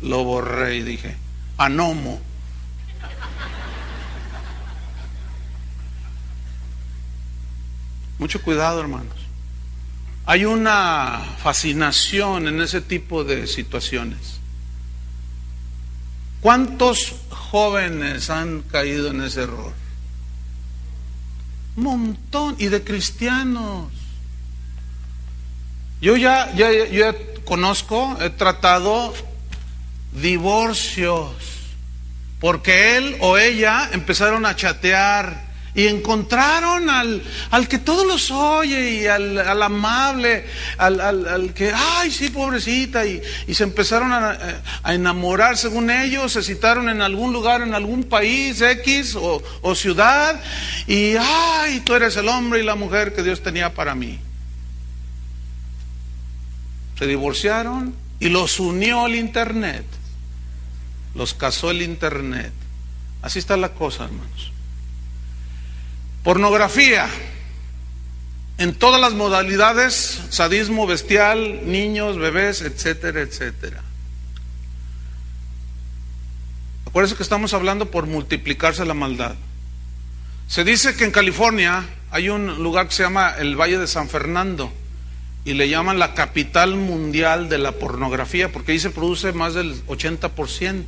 [SPEAKER 1] Lo borré y dije, anomo. Mucho cuidado, hermanos. Hay una fascinación en ese tipo de situaciones. ¿Cuántos jóvenes han caído en ese error? Un montón, y de cristianos. Yo ya conozco, he tratado divorcios, porque él o ella empezaron a chatear y encontraron al que todos los oye, y al amable, al que, ay, sí, pobrecita, y se empezaron a enamorar según ellos, se citaron en algún lugar, en algún país X o ciudad, y ay, tú eres el hombre y la mujer que Dios tenía para mí. Se divorciaron y los unió el internet. Los casó el internet. Así está la cosa, hermanos. Pornografía en todas las modalidades: sadismo bestial, niños, bebés, etcétera, etcétera. Acuérdense que estamos hablando por multiplicarse la maldad. Se dice que en California hay un lugar que se llama el Valle de San Fernando, y le llaman la capital mundial de la pornografía, porque ahí se produce más del 80%.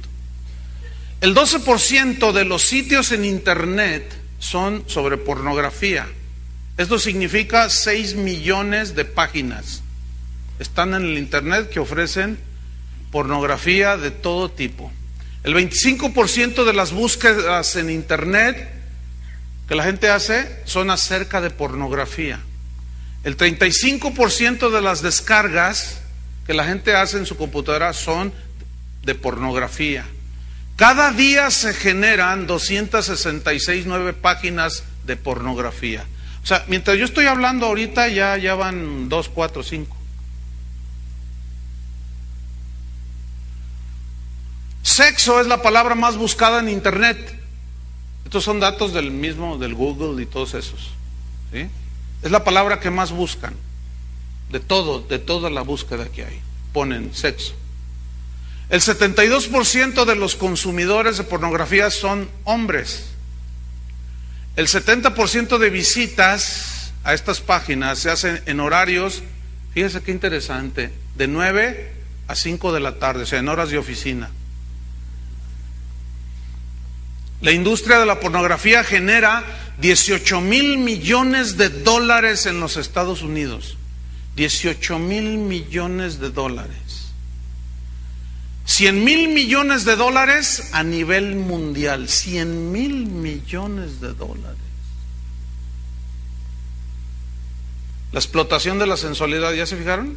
[SPEAKER 1] El 12% de los sitios en internet son sobre pornografía. Esto significa 6 millones de páginas están en el internet que ofrecen pornografía de todo tipo. El 25% de las búsquedas en internet que la gente hace son acerca de pornografía. El 35% de las descargas que la gente hace en su computadora son de pornografía. Cada día se generan 266 páginas de pornografía. O sea, mientras yo estoy hablando ahorita, ya van 2, 4, 5. Sexo es la palabra más buscada en internet. Estos son datos del Google y todos esos, ¿sí? Es la palabra que más buscan. De toda la búsqueda que hay, ponen sexo. El 72% de los consumidores de pornografía son hombres. El 70% de visitas a estas páginas se hacen en horarios, fíjese qué interesante, de 9 a 5 de la tarde, o sea, en horas de oficina. La industria de la pornografía genera 18,000 millones de dólares en los Estados Unidos. 18,000 millones de dólares. 100,000 millones de dólares a nivel mundial. 100,000 millones de dólares. La explotación de la sensualidad, ¿ya se fijaron?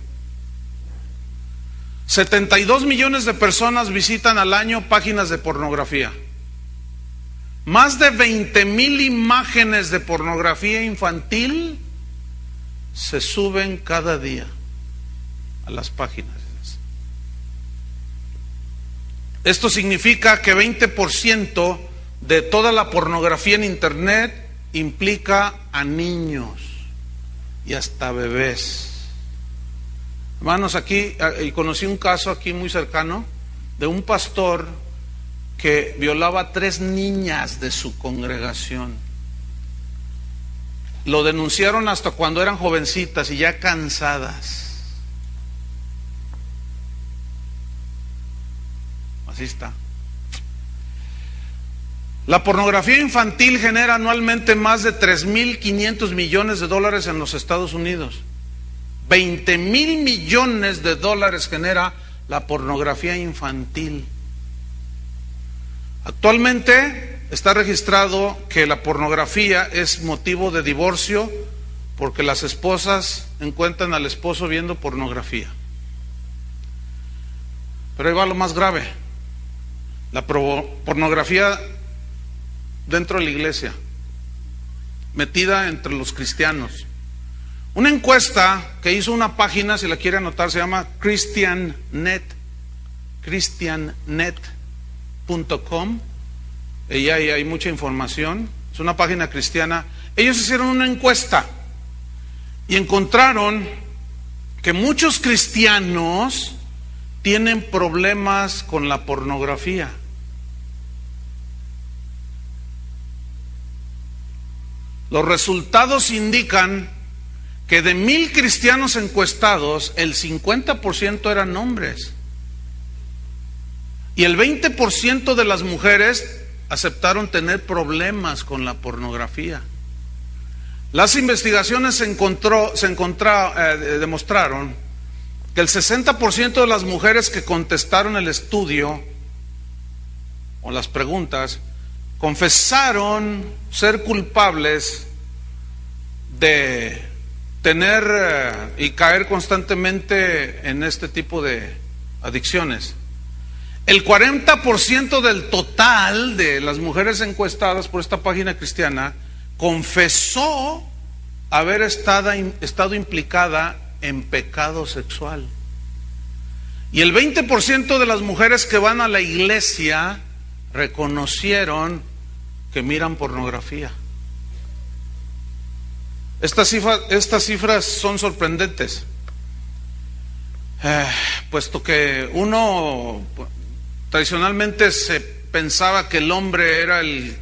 [SPEAKER 1] 72 millones de personas visitan al año páginas de pornografía. Más de 20,000 imágenes de pornografía infantil se suben cada día a las páginas. Esto significa que 20% de toda la pornografía en internet implica a niños y hasta bebés. Hermanos, aquí y conocí un caso aquí muy cercano de un pastor que violaba a 3 niñas de su congregación. Lo denunciaron hasta cuando eran jovencitas y ya cansadas. Así está. La pornografía infantil genera anualmente más de 3.500 millones de dólares en los Estados Unidos. 20.000 millones de dólares genera la pornografía infantil. Actualmente está registrado que la pornografía es motivo de divorcio porque las esposas encuentran al esposo viendo pornografía. Pero ahí va lo más grave: la pornografía dentro de la iglesia, metida entre los cristianos. Una encuesta que hizo una página, si la quiere anotar, se llama ChristianNet, christiannet.com. Y ahí hay mucha información, es una página cristiana. Ellos hicieron una encuesta y encontraron que muchos cristianos tienen problemas con la pornografía. Los resultados indican que de 1,000 cristianos encuestados, el 50% eran hombres. Y el 20% de las mujeres aceptaron tener problemas con la pornografía. Las investigaciones demostraron que el 60% de las mujeres que contestaron el estudio o las preguntas confesaron ser culpables de tener y caer constantemente en este tipo de adicciones. El 40% del total de las mujeres encuestadas por esta página cristiana confesó haber estado implicada en pecado sexual. Y el 20% de las mujeres que van a la iglesia reconocieron que miran pornografía. Estas cifras son sorprendentes, puesto que uno tradicionalmente se pensaba que el hombre era el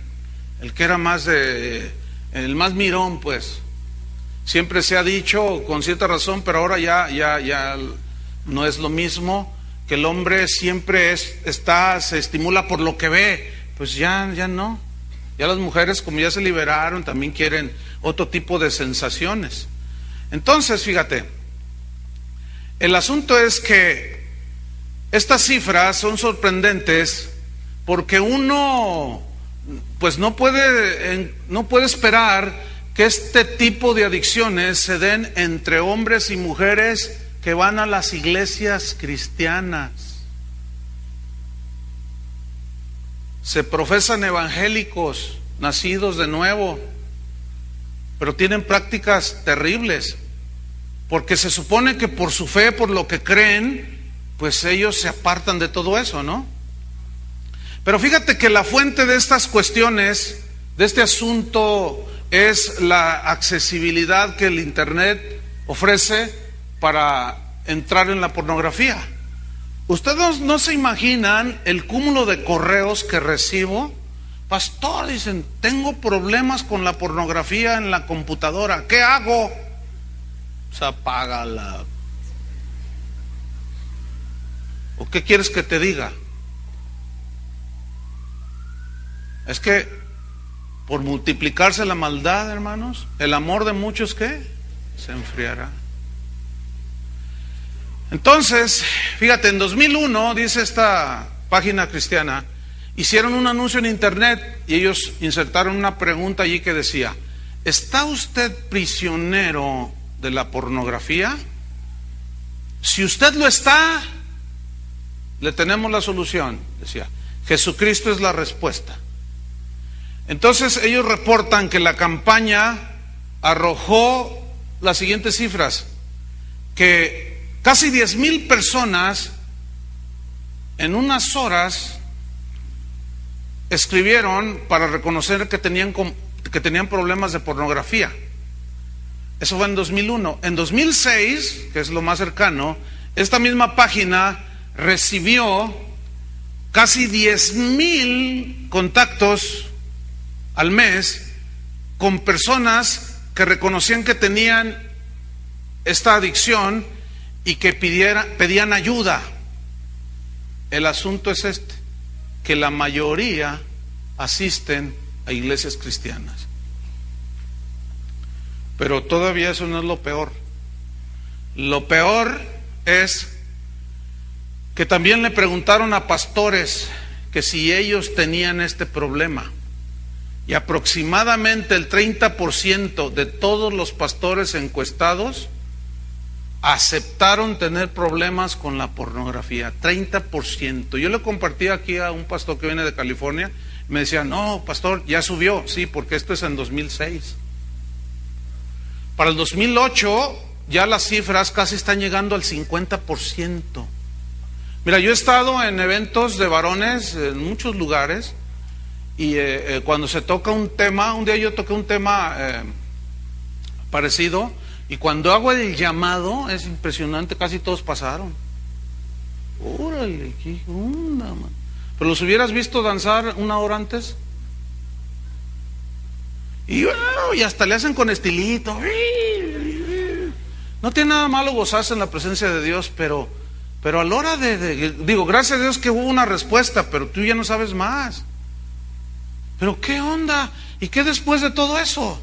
[SPEAKER 1] que era el más mirón, pues. Siempre se ha dicho con cierta razón, pero ahora ya no es lo mismo, que el hombre siempre se estimula por lo que ve. Pues ya no. Ya las mujeres, como ya se liberaron, también quieren otro tipo de sensaciones. Entonces, fíjate, el asunto es que estas cifras son sorprendentes porque uno pues no puede esperar que este tipo de adicciones se den entre hombres y mujeres que van a las iglesias cristianas. Se profesan evangélicos, nacidos de nuevo, pero tienen prácticas terribles, porque se supone que por su fe, por lo que creen, pues ellos se apartan de todo eso, ¿no? Pero fíjate que la fuente de estas cuestiones, de este asunto, es la accesibilidad que el Internet ofrece para entrar en la pornografía. Ustedes no se imaginan el cúmulo de correos que recibo. Pastor, dicen, tengo problemas con la pornografía en la computadora, ¿qué hago? Pues apágala. ¿O qué quieres que te diga? Es que por multiplicarse la maldad, hermanos, el amor de muchos, ¿qué? Se enfriará. Entonces, fíjate, en 2001, dice esta página cristiana, hicieron un anuncio en internet y ellos insertaron una pregunta allí que decía: ¿está usted prisionero de la pornografía? Si usted lo está, le tenemos la solución. Decía, Jesucristo es la respuesta. Entonces ellos reportan que la campaña arrojó las siguientes cifras: que casi 10,000 personas en unas horas escribieron para reconocer que tenían que tenían problemas de pornografía. Eso fue en 2001. En 2006, que es lo más cercano, esta misma página recibió casi 10,000 contactos al mes con personas que reconocían que tenían esta adicción y que pedían ayuda. El asunto es este, que la mayoría asisten a iglesias cristianas. Pero todavía eso no es lo peor. Lo peor es que también le preguntaron a pastores que si ellos tenían este problema. Y aproximadamente el 30% de todos los pastores encuestados aceptaron tener problemas con la pornografía. 30%. Yo le compartí aquí a un pastor que viene de California. Me decía, no, pastor, ya subió. Sí, porque esto es en 2006. Para el 2008 ya las cifras casi están llegando al 50%. Mira, yo he estado en eventos de varones en muchos lugares y cuando se toca un tema, un día yo toqué un tema parecido, y cuando hago el llamado es impresionante, casi todos pasaron. Órale, qué onda, man. Pero los hubieras visto danzar una hora antes. Y hasta le hacen con estilito. No tiene nada malo gozarse en la presencia de Dios, pero a la hora digo, gracias a Dios que hubo una respuesta, pero tú ya no sabes más. Pero ¿qué onda? ¿Y qué después de todo eso?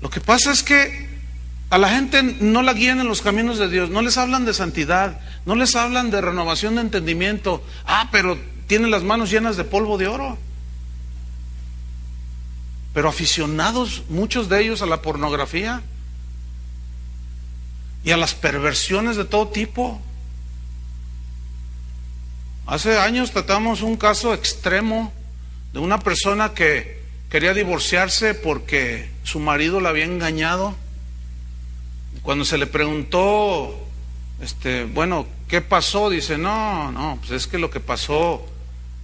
[SPEAKER 1] Lo que pasa es que a la gente no la guían en los caminos de Dios, no les hablan de santidad, no les hablan de renovación de entendimiento. Pero tienen las manos llenas de polvo de oro. Pero aficionados, muchos de ellos, a la pornografía y a las perversiones de todo tipo. Hace años tratamos un caso extremo de una persona que quería divorciarse porque su marido la había engañado. Cuando se le preguntó, bueno, ¿qué pasó? Dice, no, pues es que lo que pasó,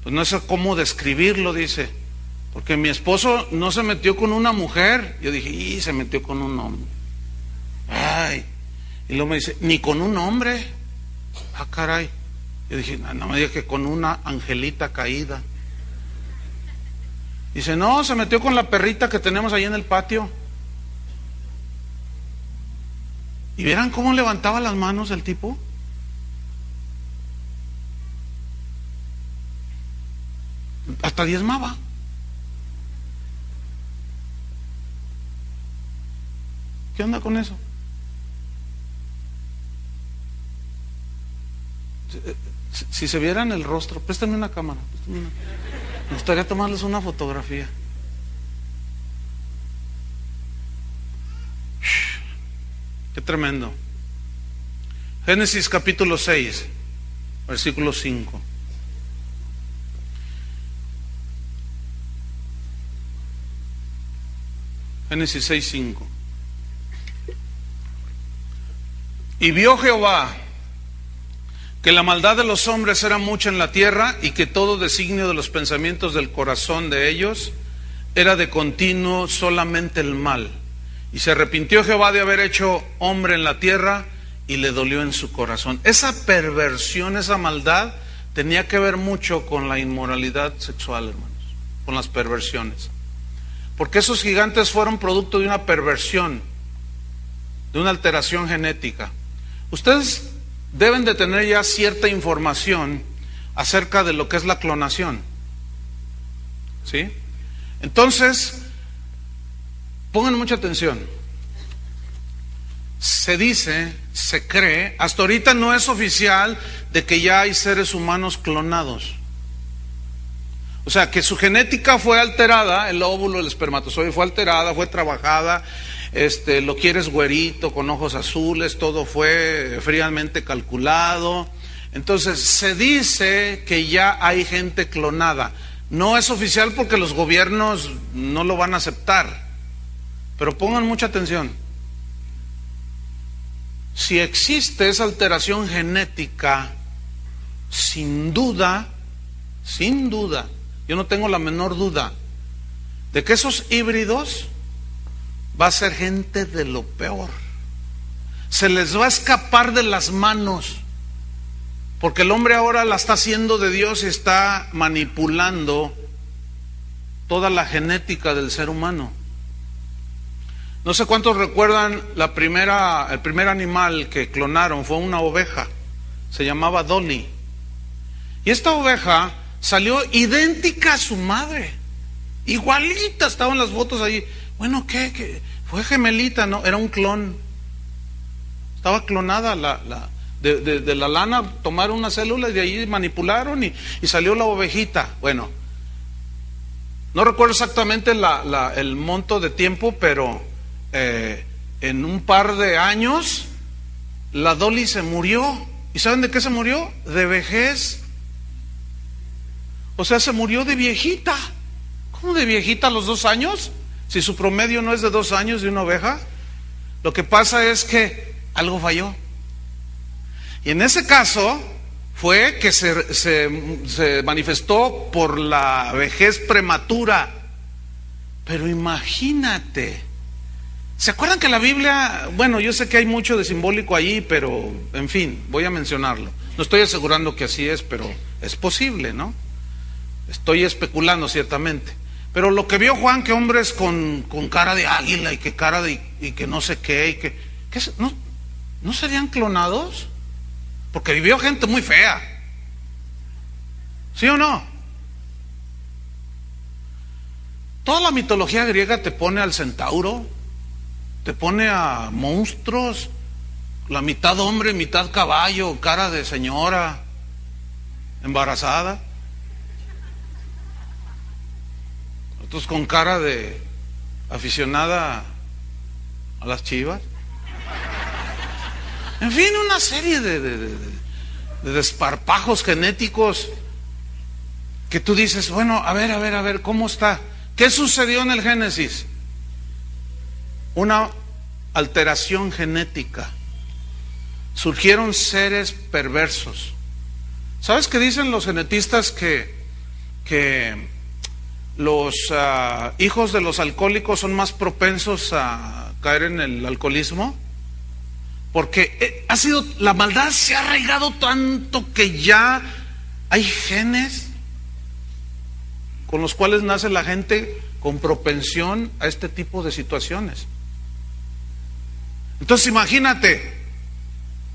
[SPEAKER 1] pues no sé cómo describirlo, dice, porque mi esposo no se metió con una mujer. Yo dije, se metió con un hombre. Y luego me dice, ni con un hombre. Caray. Yo dije, no me diga que con una angelita caída. Dice, no, se metió con la perrita que tenemos ahí en el patio. ¿Y vieran cómo levantaba las manos el tipo? Hasta diezmaba. ¿Qué onda con eso? Si se vieran el rostro, préstame una cámara. Me gustaría tomarles una fotografía. Qué tremendo. Génesis capítulo 6, versículo 5. Génesis 6, 5. Y vio Jehová que la maldad de los hombres era mucha en la tierra, y que todo designio de los pensamientos del corazón de ellos era de continuo solamente el mal. Y se arrepintió Jehová de haber hecho hombre en la tierra, y le dolió en su corazón. Esa perversión, esa maldad, tenía que ver mucho con la inmoralidad sexual, hermanos, con las perversiones. Porque esos gigantes fueron producto de una perversión, de una alteración genética. Ustedes deben de tener ya cierta información acerca de lo que es la clonación, ¿sí? Entonces, pongan mucha atención. Se dice, se cree, hasta ahorita no es oficial, de que ya hay seres humanos clonados. O sea, que su genética fue alterada, el óvulo, el espermatozoide fue alterada, fue trabajada. Lo quieres güerito, con ojos azules, todo fue fríamente calculado. Entonces se dice que ya hay gente clonada. No es oficial porque los gobiernos no lo van a aceptar, pero pongan mucha atención. Si existe esa alteración genética, sin duda, yo no tengo la menor duda de que esos híbridos va a ser gente de lo peor. Se les va a escapar de las manos, porque el hombre ahora la está haciendo de Dios y está manipulando toda la genética del ser humano. No sé cuántos recuerdan el primer animal que clonaron fue una oveja, se llamaba Dolly. Y esta oveja salió idéntica a su madre, igualita, estaban las fotos ahí. Bueno, ¿qué? Fue gemelita, no, era un clon. Estaba clonada de la lana, tomaron una célula y de ahí manipularon y salió la ovejita. Bueno, no recuerdo exactamente el monto de tiempo, pero en un par de años la Dolly se murió. ¿Y saben de qué se murió? De vejez. O sea, se murió de viejita. ¿Cómo de viejita a los 2 años? Si su promedio no es de 2 años de una oveja. Lo que pasa es que algo falló. Y en ese caso fue que se manifestó por la vejez prematura. Pero imagínate, ¿se acuerdan que la Biblia, bueno, yo sé que hay mucho de simbólico allí, pero en fin, voy a mencionarlo. No estoy asegurando que así es, pero es posible, ¿no? Estoy especulando ciertamente. Pero lo que vio Juan, que hombres con cara de águila y que cara de y que no sé qué, y que ¿no serían clonados? Porque vivió gente muy fea. ¿Sí o no? Toda la mitología griega te pone al centauro, te pone a monstruos, la mitad hombre, mitad caballo, cara de señora embarazada, otros con cara de aficionada a las chivas. En fin, una serie de desparpajos genéticos que tú dices, bueno, a ver, ¿cómo está? ¿Qué sucedió en el Génesis? Una alteración genética. Surgieron seres perversos. ¿Sabes qué dicen los genetistas? Que los hijos de los alcohólicos son más propensos a caer en el alcoholismo. Porque la maldad se ha arraigado tanto que ya hay genes con los cuales nace la gente con propensión a este tipo de situaciones. Entonces imagínate,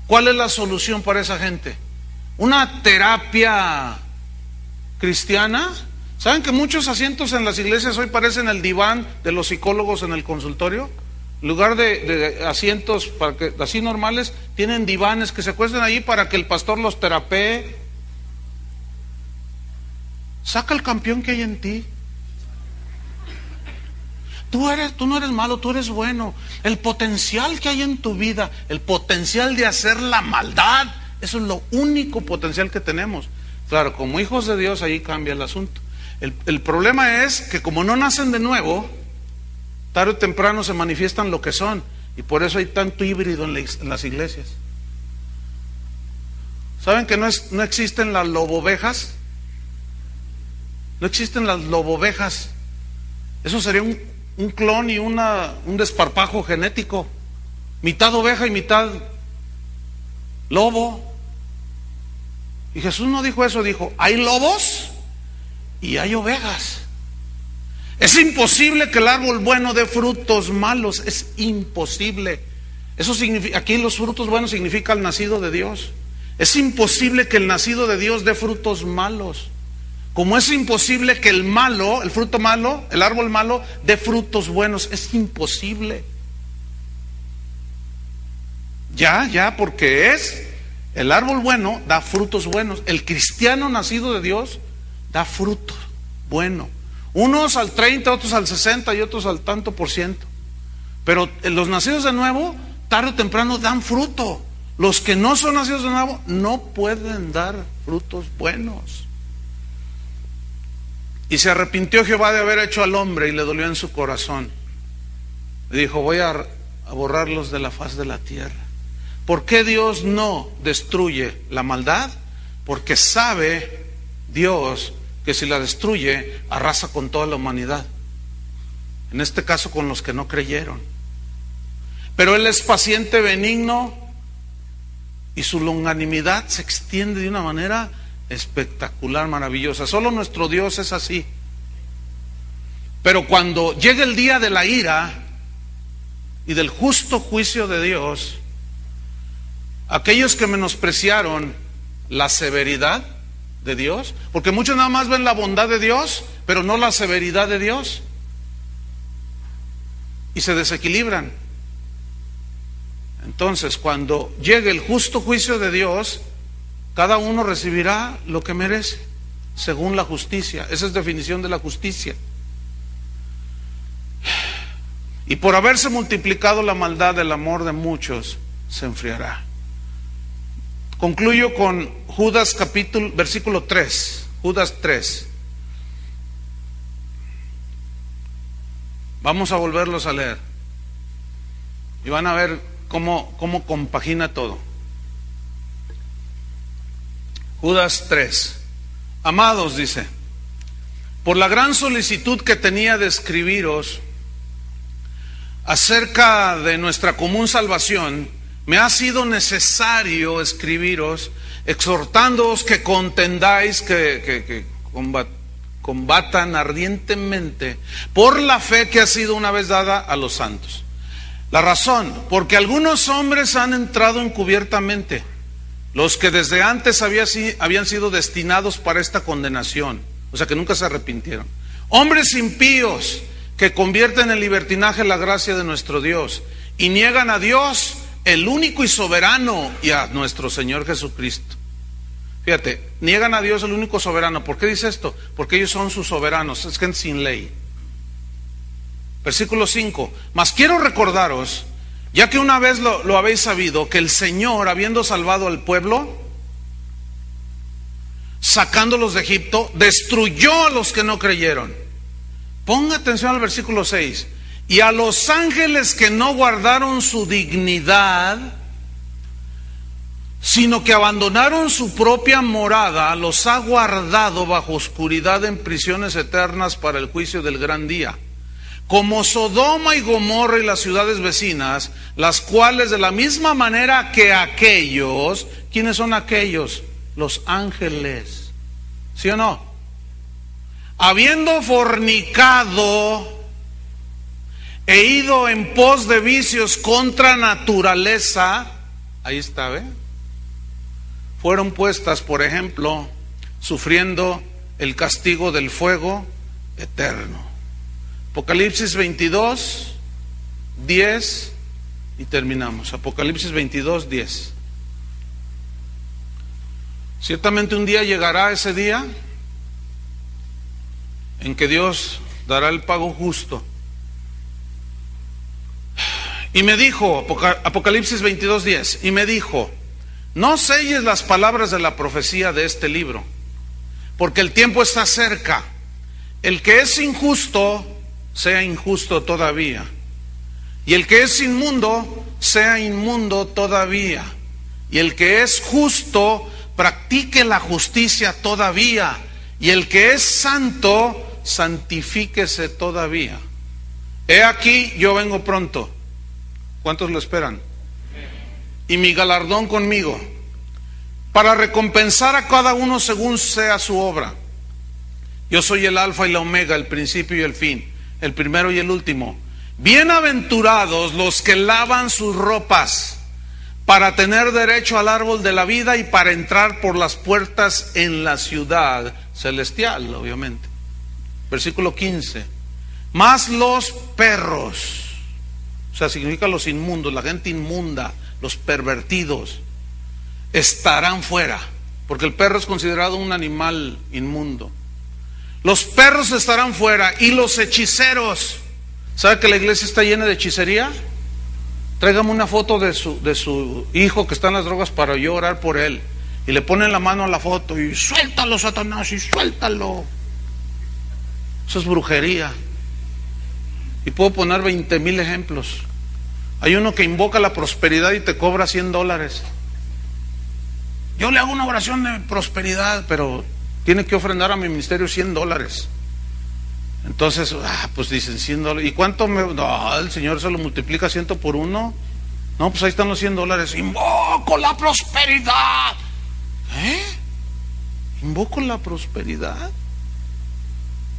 [SPEAKER 1] ¿cuál es la solución para esa gente? Una terapia cristiana. ¿Saben que muchos asientos en las iglesias hoy parecen el diván de los psicólogos en el consultorio? En lugar de asientos así normales, tienen divanes que se acuestan allí para que el pastor los terapee. Saca el campeón que hay en ti. Tú no eres malo, tú eres bueno. El potencial que hay en tu vida, el potencial de hacer la maldad, eso es lo único potencial que tenemos. Claro, como hijos de Dios ahí cambia el asunto. El problema es que como no nacen de nuevo, tarde o temprano se manifiestan lo que son, y por eso hay tanto híbrido en las iglesias. ¿Saben que no existen las lobovejas? No existen las lobovejas. Eso sería un clon y un desparpajo genético. Mitad oveja y mitad lobo. Y Jesús no dijo eso, dijo, hay lobos y hay ovejas. Es imposible que el árbol bueno dé frutos malos, es imposible. Eso significa, aquí los frutos buenos significa el nacido de Dios. Es imposible que el nacido de Dios dé frutos malos. Como es imposible que el fruto malo, el árbol malo, dé frutos buenos, es imposible. Porque el árbol bueno da frutos buenos. El cristiano nacido de Dios da fruto bueno. Unos al 30, otros al 60 y otros al tanto por ciento. Pero los nacidos de nuevo, tarde o temprano dan fruto. Los que no son nacidos de nuevo no pueden dar frutos buenos. Y se arrepintió Jehová de haber hecho al hombre y le dolió en su corazón. Le dijo, voy a borrarlos de la faz de la tierra. ¿Por qué Dios no destruye la maldad? Porque sabe Dios que si la destruye, arrasa con toda la humanidad. en este caso con los que no creyeron. Pero Él es paciente, benigno, y su longanimidad se extiende de una manera espectacular, maravillosa. Solo nuestro Dios es así. Pero cuando llega el día de la ira y del justo juicio de Dios, aquellos que menospreciaron la severidad de Dios, porque muchos nada más ven la bondad de Dios, pero no la severidad de Dios, y se desequilibran. Entonces, cuando llegue el justo juicio de Dios, cada uno recibirá lo que merece, según la justicia. Esa es definición de la justicia. Y por haberse multiplicado la maldad, el amor de muchos se enfriará. Concluyo con Judas versículo 3, Judas 3. Vamos a volverlos a leer y van a ver cómo compagina todo. Judas 3. Amados, dice, por la gran solicitud que tenía de escribiros acerca de nuestra común salvación, me ha sido necesario escribiros, exhortándoos que contendáis, que combatan ardientemente por la fe que ha sido una vez dada a los santos. La razón, porque algunos hombres han entrado encubiertamente, los que desde antes habían sido destinados para esta condenación, o sea que nunca se arrepintieron. Hombres impíos que convierten en libertinaje la gracia de nuestro Dios y niegan a Dios, el único y soberano, y a nuestro Señor Jesucristo. Fíjate, niegan a Dios el único soberano. ¿Por qué dice esto? Porque ellos son sus soberanos, es gente sin ley. Versículo 5. Mas quiero recordaros, ya que una vez lo habéis sabido, que el Señor, habiendo salvado al pueblo, sacándolos de Egipto, destruyó a los que no creyeron. Ponga atención al versículo 6. Y a los ángeles que no guardaron su dignidad, sino que abandonaron su propia morada, los ha guardado bajo oscuridad en prisiones eternas para el juicio del gran día. Como Sodoma y Gomorra y las ciudades vecinas, las cuales de la misma manera que aquellos, ¿quiénes son aquellos? Los ángeles, ¿sí o no? Habiendo fornicado e ido en pos de vicios contra naturaleza, ahí está, ¿ve? Fueron puestas, por ejemplo, sufriendo el castigo del fuego eterno. Apocalipsis 22, 10 y terminamos. Apocalipsis 22, 10. Ciertamente un día llegará ese día en que Dios dará el pago justo. Y me dijo, Apocalipsis 22, 10, y me dijo, no selles las palabras de la profecía de este libro, porque el tiempo está cerca. El que es injusto, sea injusto todavía, y el que es inmundo, sea inmundo todavía, y el que es justo, practique la justicia todavía, y el que es santo, santifíquese todavía. He aquí, yo vengo pronto. ¿Cuántos lo esperan? Y mi galardón conmigo, para recompensar a cada uno según sea su obra. Yo soy el alfa y la omega, el principio y el fin, el primero y el último. Bienaventurados los que lavan sus ropas, para tener derecho al árbol de la vida y para entrar por las puertas en la ciudad celestial, obviamente. Versículo 15. Mas los perros, o sea, significa los inmundos, la gente inmunda, los pervertidos, estarán fuera, porque el perro es considerado un animal inmundo. Los perros estarán fuera y los hechiceros. ¿Sabe que la iglesia está llena de hechicería? Tráigame una foto de su hijo que está en las drogas para yo orar por él. Y le ponen la mano a la foto y suéltalo, Satanás, y suéltalo. Eso es brujería. Y puedo poner 20,000 ejemplos. Hay uno que invoca la prosperidad y te cobra $100. Yo le hago una oración de prosperidad, pero tiene que ofrendar a mi ministerio $100. Entonces, pues dicen $100. ¿Y cuánto no, el Señor se lo multiplica 100 por 1? No, pues ahí están los $100. Invoco la prosperidad. Invoco la prosperidad.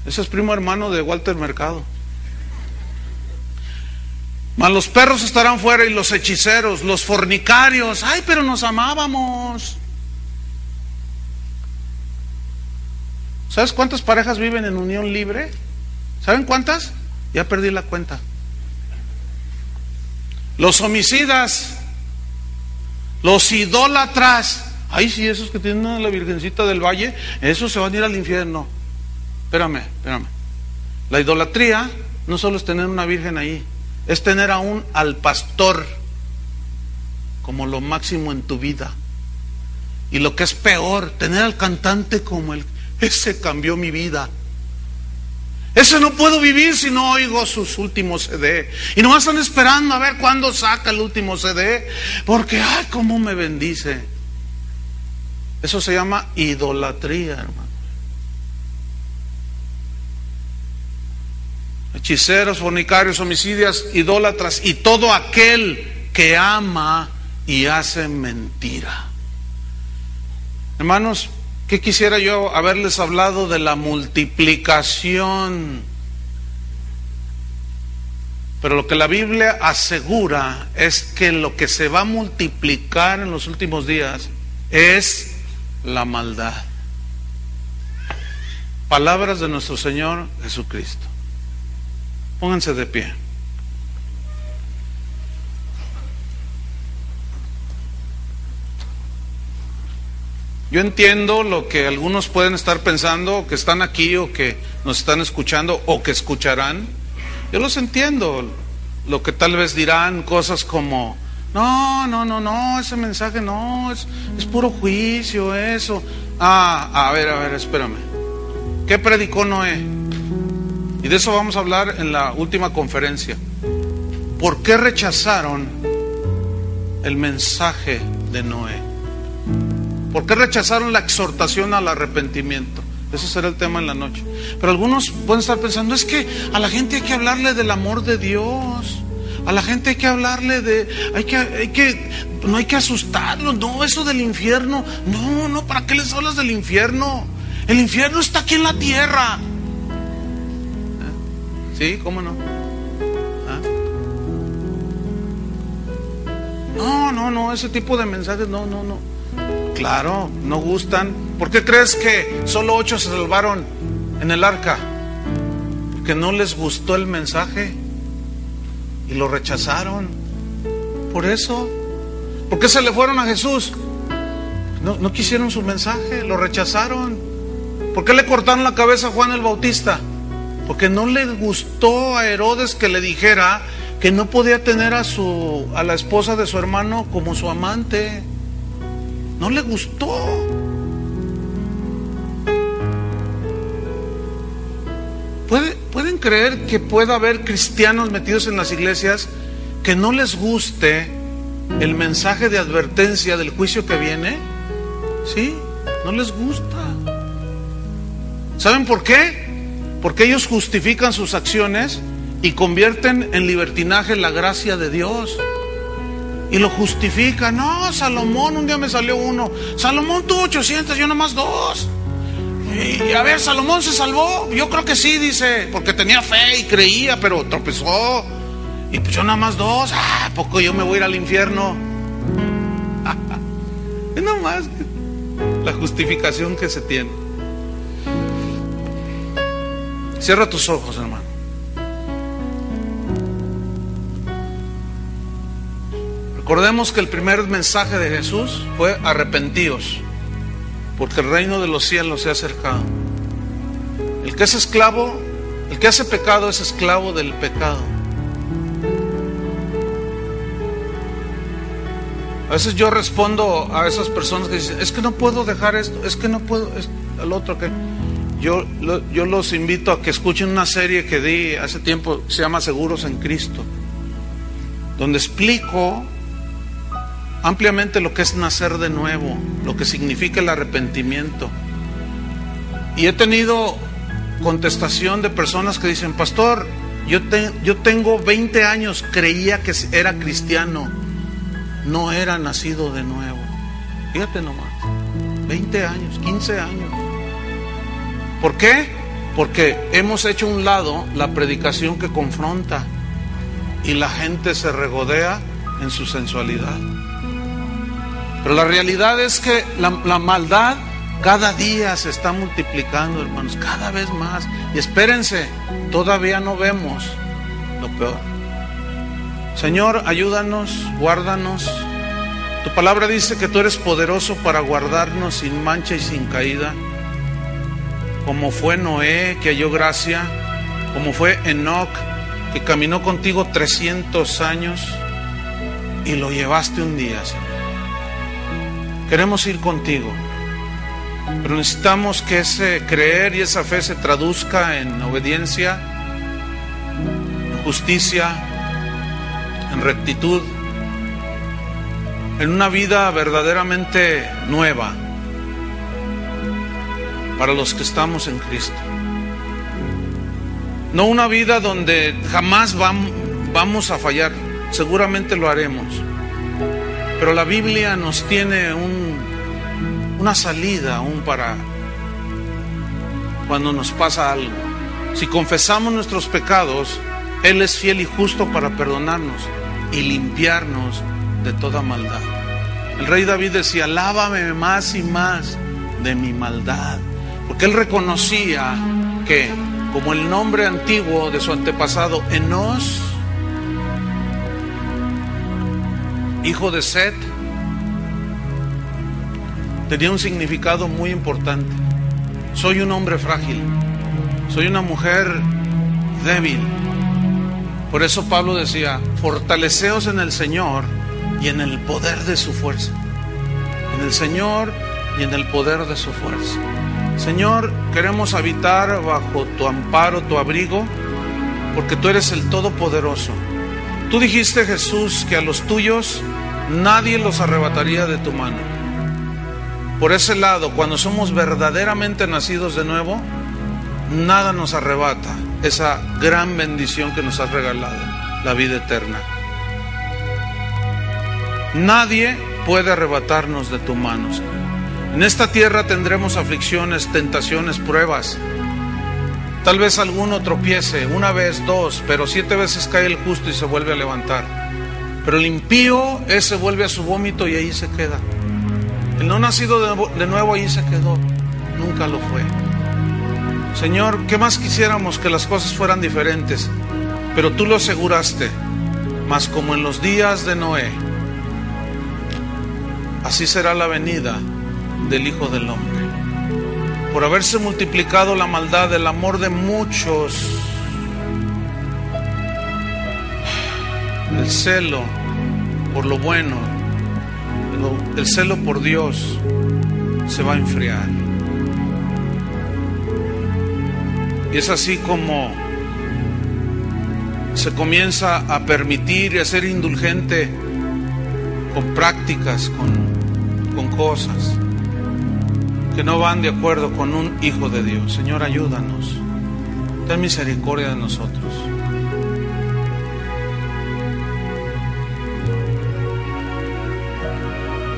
[SPEAKER 1] Ese es primo hermano de Walter Mercado. Mas los perros estarán fuera y los hechiceros, los fornicarios. Ay, pero nos amábamos. ¿Sabes cuántas parejas viven en unión libre? ¿Saben cuántas? Ya perdí la cuenta. Los homicidas, los idólatras. Ay, sí, esos que tienen a la Virgencita del Valle, esos se van a ir al infierno. Espérame. La idolatría no solo es tener una virgen ahí, es tener aún al pastor como lo máximo en tu vida. Y lo que es peor, tener al cantante como ese cambió mi vida. Ese no puedo vivir si no oigo sus últimos CD. Y nomás están esperando a ver cuándo saca el último CD, porque ay, cómo me bendice. Eso se llama idolatría, hermano. Hechiceros, fornicarios, homicidas, idólatras y todo aquel que ama y hace mentira. Hermanos, ¿qué quisiera yo haberles hablado de la multiplicación? Pero lo que la Biblia asegura es que lo que se va a multiplicar en los últimos días es la maldad. Palabras de nuestro Señor Jesucristo. Pónganse de pie. Yo entiendo lo que algunos pueden estar pensando, que están aquí o que nos están escuchando o que escucharán. Yo los entiendo. Lo que tal vez dirán cosas como: no, ese mensaje no, es puro juicio eso. A ver, espérame. ¿Qué predicó Noé? Y de eso vamos a hablar en la última conferencia. ¿Por qué rechazaron el mensaje de Noé? ¿Por qué rechazaron la exhortación al arrepentimiento? Ese será el tema en la noche. Pero algunos pueden estar pensando: es que a la gente hay que hablarle del amor de Dios. A la gente hay que hablarle no hay que asustarlos. No, eso del infierno. No, ¿para qué les hablas del infierno? El infierno está aquí en la tierra. ¿Sí? ¿Cómo no? No, ese tipo de mensajes no. Claro, no gustan. ¿Por qué crees que solo 8 se salvaron en el arca? Porque no les gustó el mensaje y lo rechazaron. Por eso. ¿Por qué se le fueron a Jesús? No quisieron su mensaje, lo rechazaron. ¿Por qué le cortaron la cabeza a Juan el Bautista? Porque no le gustó a Herodes que le dijera que no podía tener a la esposa de su hermano como su amante. No le gustó. ¿Pueden creer que pueda haber cristianos metidos en las iglesias que no les guste el mensaje de advertencia del juicio que viene? Sí, no les gusta. ¿Saben por qué? Porque ellos justifican sus acciones y convierten en libertinaje la gracia de Dios. Y lo justifican. No, Salomón, un día me salió uno. Salomón tuvo 800, yo nomás 2. Y a ver, Salomón se salvó. Yo creo que sí, dice, porque tenía fe y creía, pero tropezó. Y pues yo nada más 2. ¿A poco yo me voy a ir al infierno? Es nada más la justificación que se tiene. Cierra tus ojos, hermano. Recordemos que el primer mensaje de Jesús fue: arrepentíos, porque el reino de los cielos se ha acercado. El que es esclavo, el que hace pecado es esclavo del pecado. A veces yo respondo a esas personas que dicen: es que no puedo dejar esto, es que no puedo el otro que... Yo los invito a que escuchen una serie que di hace tiempo, se llama Seguros en Cristo, donde explico ampliamente lo que es nacer de nuevo, lo que significa el arrepentimiento. Y he tenido contestación de personas que dicen: pastor, yo tengo 20 años, creía que era cristiano, no era nacido de nuevo. Fíjate nomás, 20 años, 15 años. ¿Por qué? Porque hemos hecho a un lado la predicación que confronta y la gente se regodea en su sensualidad. Pero la realidad es que la maldad cada día se está multiplicando, hermanos, cada vez más. Y espérense, todavía no vemos lo peor. Señor, ayúdanos, guárdanos. Tu palabra dice que tú eres poderoso para guardarnos sin mancha y sin caída, como fue Noé, que halló gracia, como fue Enoc, que caminó contigo 300 años y lo llevaste un día, Señor. Queremos ir contigo, pero necesitamos que ese creer y esa fe se traduzca en obediencia, en justicia, en rectitud, en una vida verdaderamente nueva para los que estamos en Cristo. No una vida donde jamás vamos a fallar, seguramente lo haremos, pero la Biblia nos tiene una salida aún para cuando nos pasa algo. Si confesamos nuestros pecados, Él es fiel y justo para perdonarnos y limpiarnos de toda maldad. El rey David decía: lávame más y más de mi maldad, porque él reconocía que, como el nombre antiguo de su antepasado Enos, hijo de Set, tenía un significado muy importante. Soy un hombre frágil, soy una mujer débil. Por eso Pablo decía: fortaleceos en el Señor y en el poder de su fuerza. En el Señor y en el poder de su fuerza. Señor, queremos habitar bajo tu amparo, tu abrigo, porque tú eres el Todopoderoso. Tú dijiste, Jesús, que a los tuyos nadie los arrebataría de tu mano. Por ese lado, cuando somos verdaderamente nacidos de nuevo, nada nos arrebata esa gran bendición que nos has regalado, la vida eterna. Nadie puede arrebatarnos de tu mano, Señor. En esta tierra tendremos aflicciones, tentaciones, pruebas. Tal vez alguno tropiece, una vez, dos, pero 7 veces cae el justo y se vuelve a levantar. Pero el impío, ese vuelve a su vómito y ahí se queda. El no nacido de nuevo ahí se quedó, nunca lo fue. Señor, ¿qué más quisiéramos? Que las cosas fueran diferentes, pero tú lo aseguraste. Mas como en los días de Noé, así será la venida del Hijo del Hombre. Por haberse multiplicado la maldad, el amor de muchos, el celo por lo bueno, el celo por Dios se va a enfriar. Y es así como se comienza a permitir y a ser indulgente con prácticas, con cosas que no van de acuerdo con un hijo de Dios. Señor, ayúdanos. Ten misericordia de nosotros.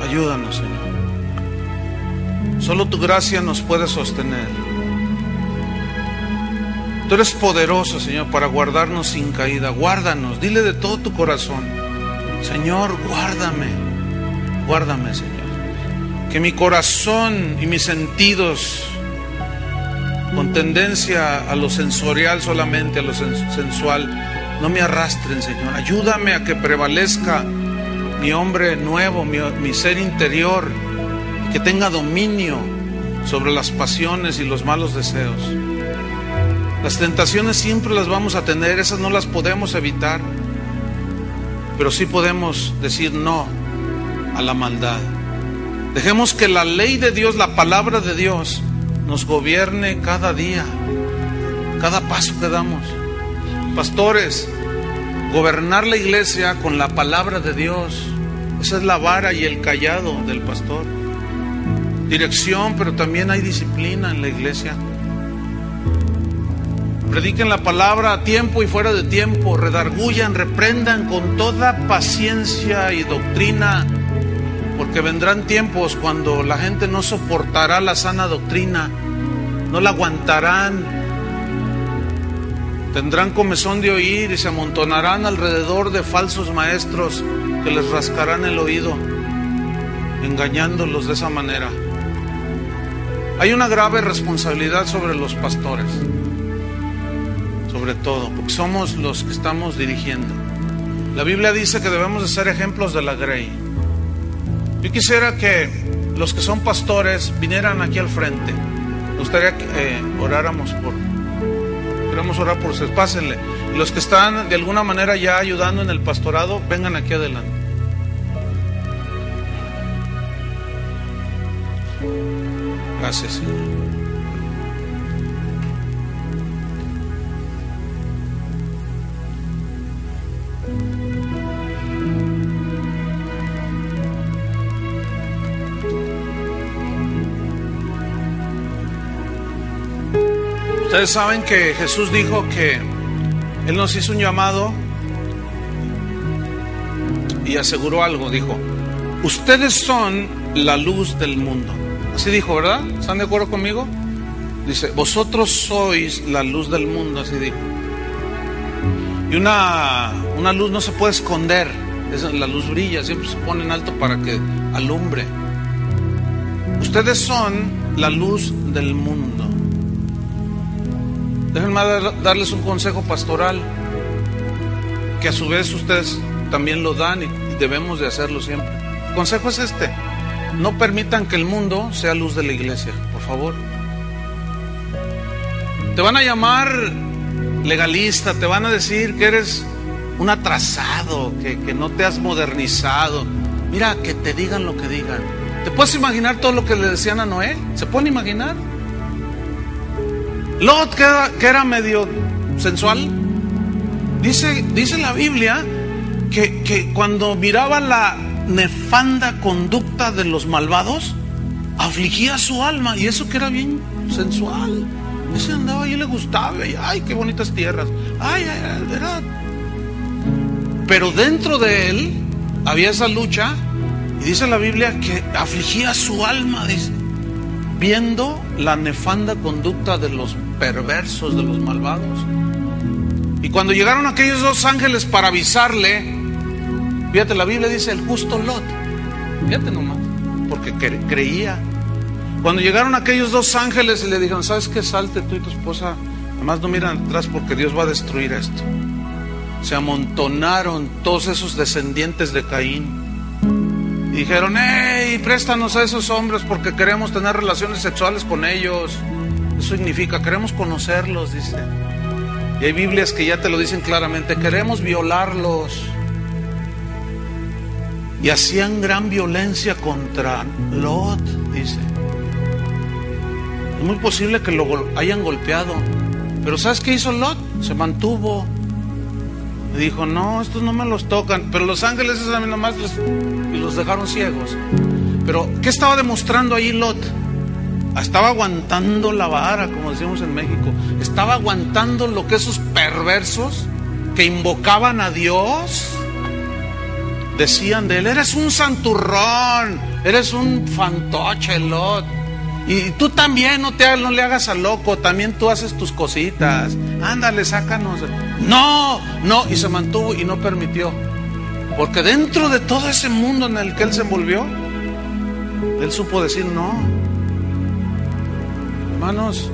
[SPEAKER 1] Ayúdanos, Señor. Solo tu gracia nos puede sostener. Tú eres poderoso, Señor, para guardarnos sin caída. Guárdanos, dile de todo tu corazón: Señor, guárdame. Guárdame, Señor. Que mi corazón y mis sentidos, con tendencia a lo sensorial solamente, a lo sensual, no me arrastren, Señor. Ayúdame a que prevalezca mi hombre nuevo, mi ser interior, que tenga dominio sobre las pasiones y los malos deseos. Las tentaciones siempre las vamos a tener, esas no las podemos evitar, pero sí podemos decir no a la maldad. Dejemos que la ley de Dios, la palabra de Dios, nos gobierne cada día, cada paso que damos. Pastores, gobernar la iglesia con la palabra de Dios, esa es la vara y el cayado del pastor. Dirección, pero también hay disciplina en la iglesia. Prediquen la palabra a tiempo y fuera de tiempo, redargullan, reprendan con toda paciencia y doctrina, porque vendrán tiempos cuando la gente no soportará la sana doctrina, no la aguantarán, tendrán comezón de oír y se amontonarán alrededor de falsos maestros que les rascarán el oído, engañándolos de esa manera. Hay una grave responsabilidad sobre los pastores, sobre todo, porque somos los que estamos dirigiendo. La Biblia dice que debemos de ser ejemplos de la grey. Yo quisiera que los que son pastores vinieran aquí al frente. Me gustaría que oráramos queremos orar por ustedes, pásenle. Y los que están de alguna manera ya ayudando en el pastorado, vengan aquí adelante. Gracias, Señor. Ustedes saben que Jesús dijo que Él nos hizo un llamado y aseguró algo, dijo: ustedes son la luz del mundo. Así dijo, ¿verdad? ¿Están de acuerdo conmigo? Dice, vosotros sois la luz del mundo, así dijo. Y una luz no se puede esconder, la luz brilla, siempre se pone en alto para que alumbre. Ustedes son la luz del mundo. Déjenme darles un consejo pastoral, que a su vez ustedes también lo dan y debemos de hacerlo siempre. El consejo es este: no permitan que el mundo sea luz de la iglesia, por favor. Te van a llamar legalista, te van a decir que eres un atrasado, que no te has modernizado. Mira, que te digan lo que digan. ¿Te puedes imaginar todo lo que le decían a Noé? ¿Se pueden imaginar? Lot, que era medio sensual, dice la Biblia que cuando miraba la nefanda conducta de los malvados, afligía su alma, y eso que era bien sensual. Ese andaba y le gustaba, y ay, qué bonitas tierras, ay, era. Pero dentro de él había esa lucha, y dice la Biblia que afligía su alma, dice, viendo la nefanda conducta de los perversos, de los malvados. Y cuando llegaron aquellos dos ángeles para avisarle, fíjate, la Biblia dice el justo Lot, fíjate nomás, porque creía. Cuando llegaron aquellos dos ángeles y le dijeron, ¿sabes qué? Salte tú y tu esposa, además no miran atrás porque Dios va a destruir esto. Se amontonaron todos esos descendientes de Caín y dijeron, hey, préstanos a esos hombres porque queremos tener relaciones sexuales con ellos. Eso significa, queremos conocerlos, dice. Y hay Biblias que ya te lo dicen claramente, queremos violarlos. Y hacían gran violencia contra Lot, dice. Es muy posible que lo hayan golpeado, pero ¿sabes qué hizo Lot? Se mantuvo y dijo, no, estos no me los tocan. Pero los ángeles esos a mí nomás los dejaron ciegos. Pero ¿qué estaba demostrando ahí Lot? Estaba aguantando la vara, como decimos en México. Estaba aguantando lo que esos perversos que invocaban a Dios decían de él. Eres un santurrón, eres un fantoche, Lot. Y tú también no le hagas al loco, también tú haces tus cositas. Ándale, sácanos. No, y se mantuvo y no permitió. Porque dentro de todo ese mundo en el que él se envolvió, él supo decir no. Hermanos,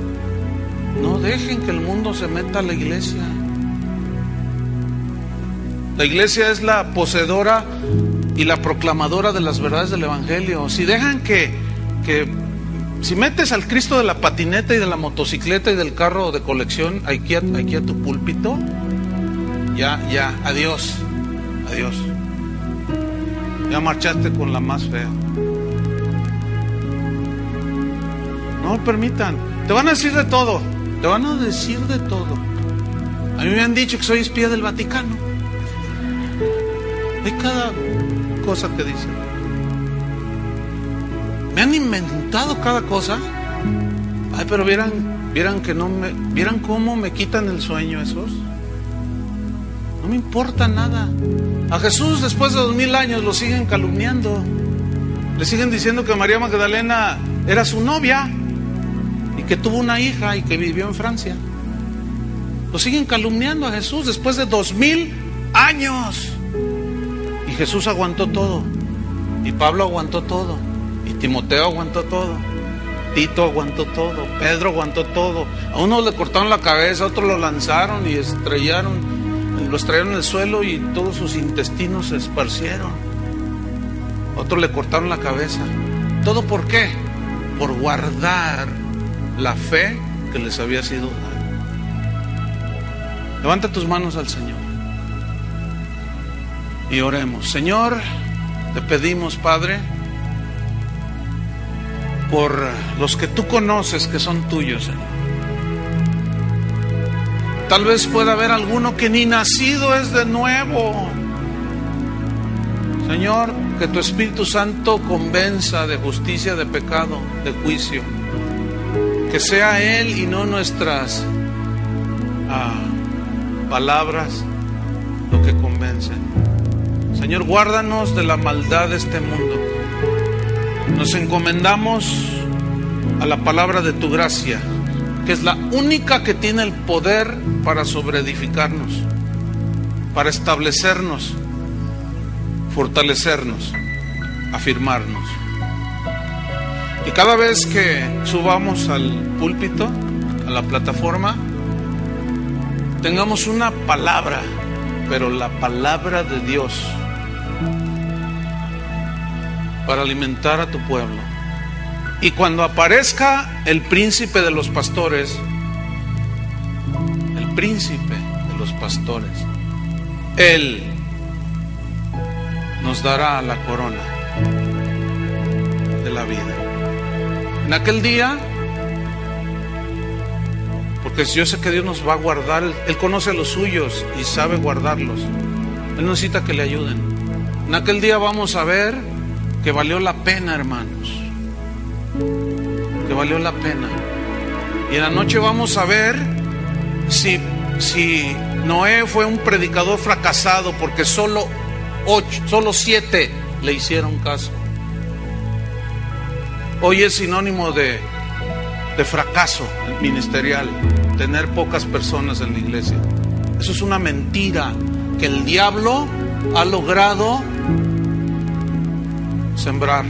[SPEAKER 1] no dejen que el mundo se meta a la iglesia. La iglesia es la poseedora y la proclamadora de las verdades del Evangelio. Si dejan si metes al Cristo de la patineta y de la motocicleta y del carro de colección aquí a tu púlpito, ya, adiós. Ya marchaste con la más fea. No lo permitan. Te van a decir de todo. A mí me han dicho que soy espía del Vaticano. Hay cada cosa que dicen. Me han inventado cada cosa. Ay, pero vieran ¿Vieran cómo me quitan el sueño esos? No me importa nada. A Jesús después de 2000 años lo siguen calumniando. Le siguen diciendo que María Magdalena era su novia y que tuvo una hija y que vivió en Francia. Lo siguen calumniando a Jesús después de 2000 años. Y Jesús aguantó todo. Y Pablo aguantó todo. Y Timoteo aguantó todo. Tito aguantó todo. Pedro aguantó todo. A uno le cortaron la cabeza, a otro lo lanzaron y lo estrellaron en el suelo y todos sus intestinos se esparcieron. A otro le cortaron la cabeza. ¿Todo por qué? Por guardar la fe que les había sido dada. Levanta tus manos al Señor y oremos. Señor, te pedimos, Padre, por los que tú conoces que son tuyos, Señor. Tal vez pueda haber alguno que ni nacido es de nuevo. Señor, que tu Espíritu Santo convenza de justicia, de pecado, de juicio. Que sea Él y no nuestras palabras lo que convencen. Señor, guárdanos de la maldad de este mundo. Nos encomendamos a la palabra de tu gracia, que es la única que tiene el poder para sobreedificarnos, para establecernos, fortalecernos, afirmarnos. Y cada vez que subamos al púlpito, a la plataforma, tengamos una palabra, pero la palabra de Dios, para alimentar a tu pueblo. Y cuando aparezca el príncipe de los pastores, el príncipe de los pastores, Él nos dará la corona de la vida. En aquel día, porque yo sé que Dios nos va a guardar, Él conoce a los suyos y sabe guardarlos. Él no necesita que le ayuden. En aquel día vamos a ver que valió la pena, hermanos, que valió la pena. Y en la noche vamos a ver si Noé fue un predicador fracasado, porque solo 7 le hicieron caso. Hoy es sinónimo de fracaso ministerial tener pocas personas en la iglesia. Eso es una mentira que el diablo ha logrado sembrar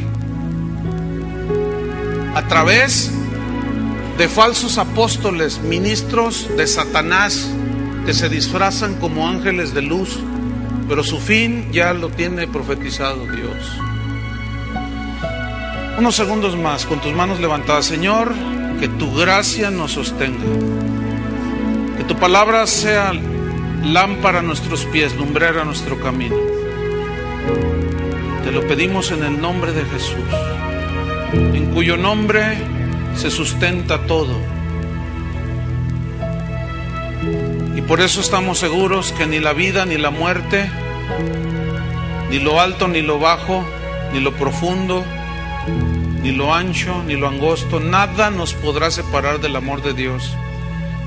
[SPEAKER 1] a través de falsos apóstoles, ministros de Satanás, que se disfrazan como ángeles de luz, pero su fin ya lo tiene profetizado Dios. Unos segundos más, con tus manos levantadas. Señor, que tu gracia nos sostenga, que tu palabra sea lámpara a nuestros pies, lumbrera a nuestro camino. Te lo pedimos en el nombre de Jesús, en cuyo nombre se sustenta todo. Y por eso estamos seguros que ni la vida ni la muerte, ni lo alto ni lo bajo, ni lo profundo, ni lo ancho ni lo angosto, nada nos podrá separar del amor de Dios.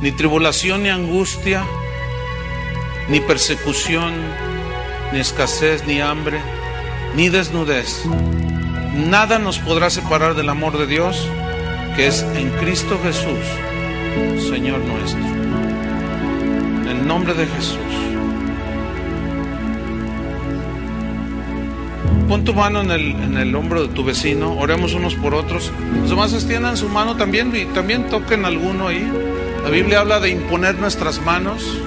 [SPEAKER 1] Ni tribulación ni angustia, ni persecución, ni escasez, ni hambre, ni desnudez. Nada nos podrá separar del amor de Dios, que es en Cristo Jesús, Señor nuestro. En el nombre de Jesús. Pon tu mano en el hombro de tu vecino, oremos unos por otros. Los demás extiendan su mano también y también toquen alguno ahí. La Biblia habla de imponer nuestras manos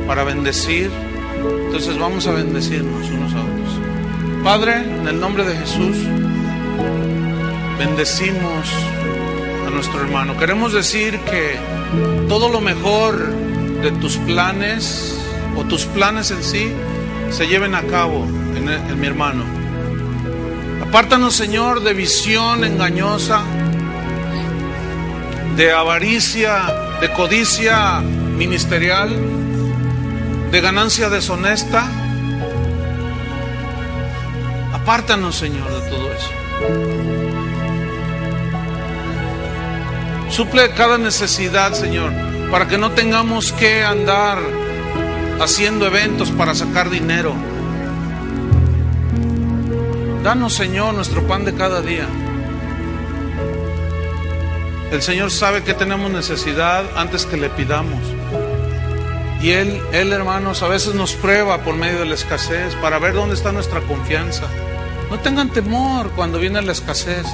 [SPEAKER 1] para bendecir. Entonces vamos a bendecirnos unos a otros. Padre, en el nombre de Jesús, bendecimos a nuestro hermano. Queremos decir que todo lo mejor de tus planes, o tus planes en sí, se lleven a cabo en mi hermano. Apártanos, Señor, de visión engañosa, de avaricia, de codicia ministerial, de ganancia deshonesta. Apártanos, Señor, de todo eso. Suple cada necesidad, Señor, para que no tengamos que andar haciendo eventos para sacar dinero. Danos, Señor, nuestro pan de cada día. El Señor sabe que tenemos necesidad antes que le pidamos. Y Él, hermanos, a veces nos prueba por medio de la escasez para ver dónde está nuestra confianza. No tengan temor cuando viene la escasez.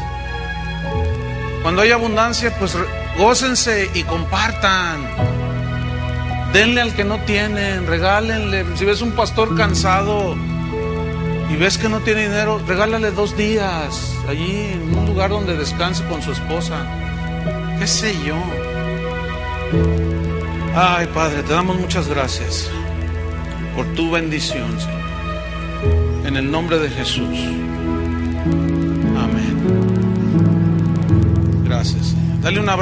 [SPEAKER 1] Cuando hay abundancia, pues gócense y compartan. Denle al que no tienen, regálenle. Si ves un pastor cansado y ves que no tiene dinero, regálale 2 días allí en un lugar donde descanse con su esposa. ¿Qué sé yo? Ay, Padre, te damos muchas gracias por tu bendición, Señor. En el nombre de Jesús. Amén. Gracias, Señor. Dale un abrazo.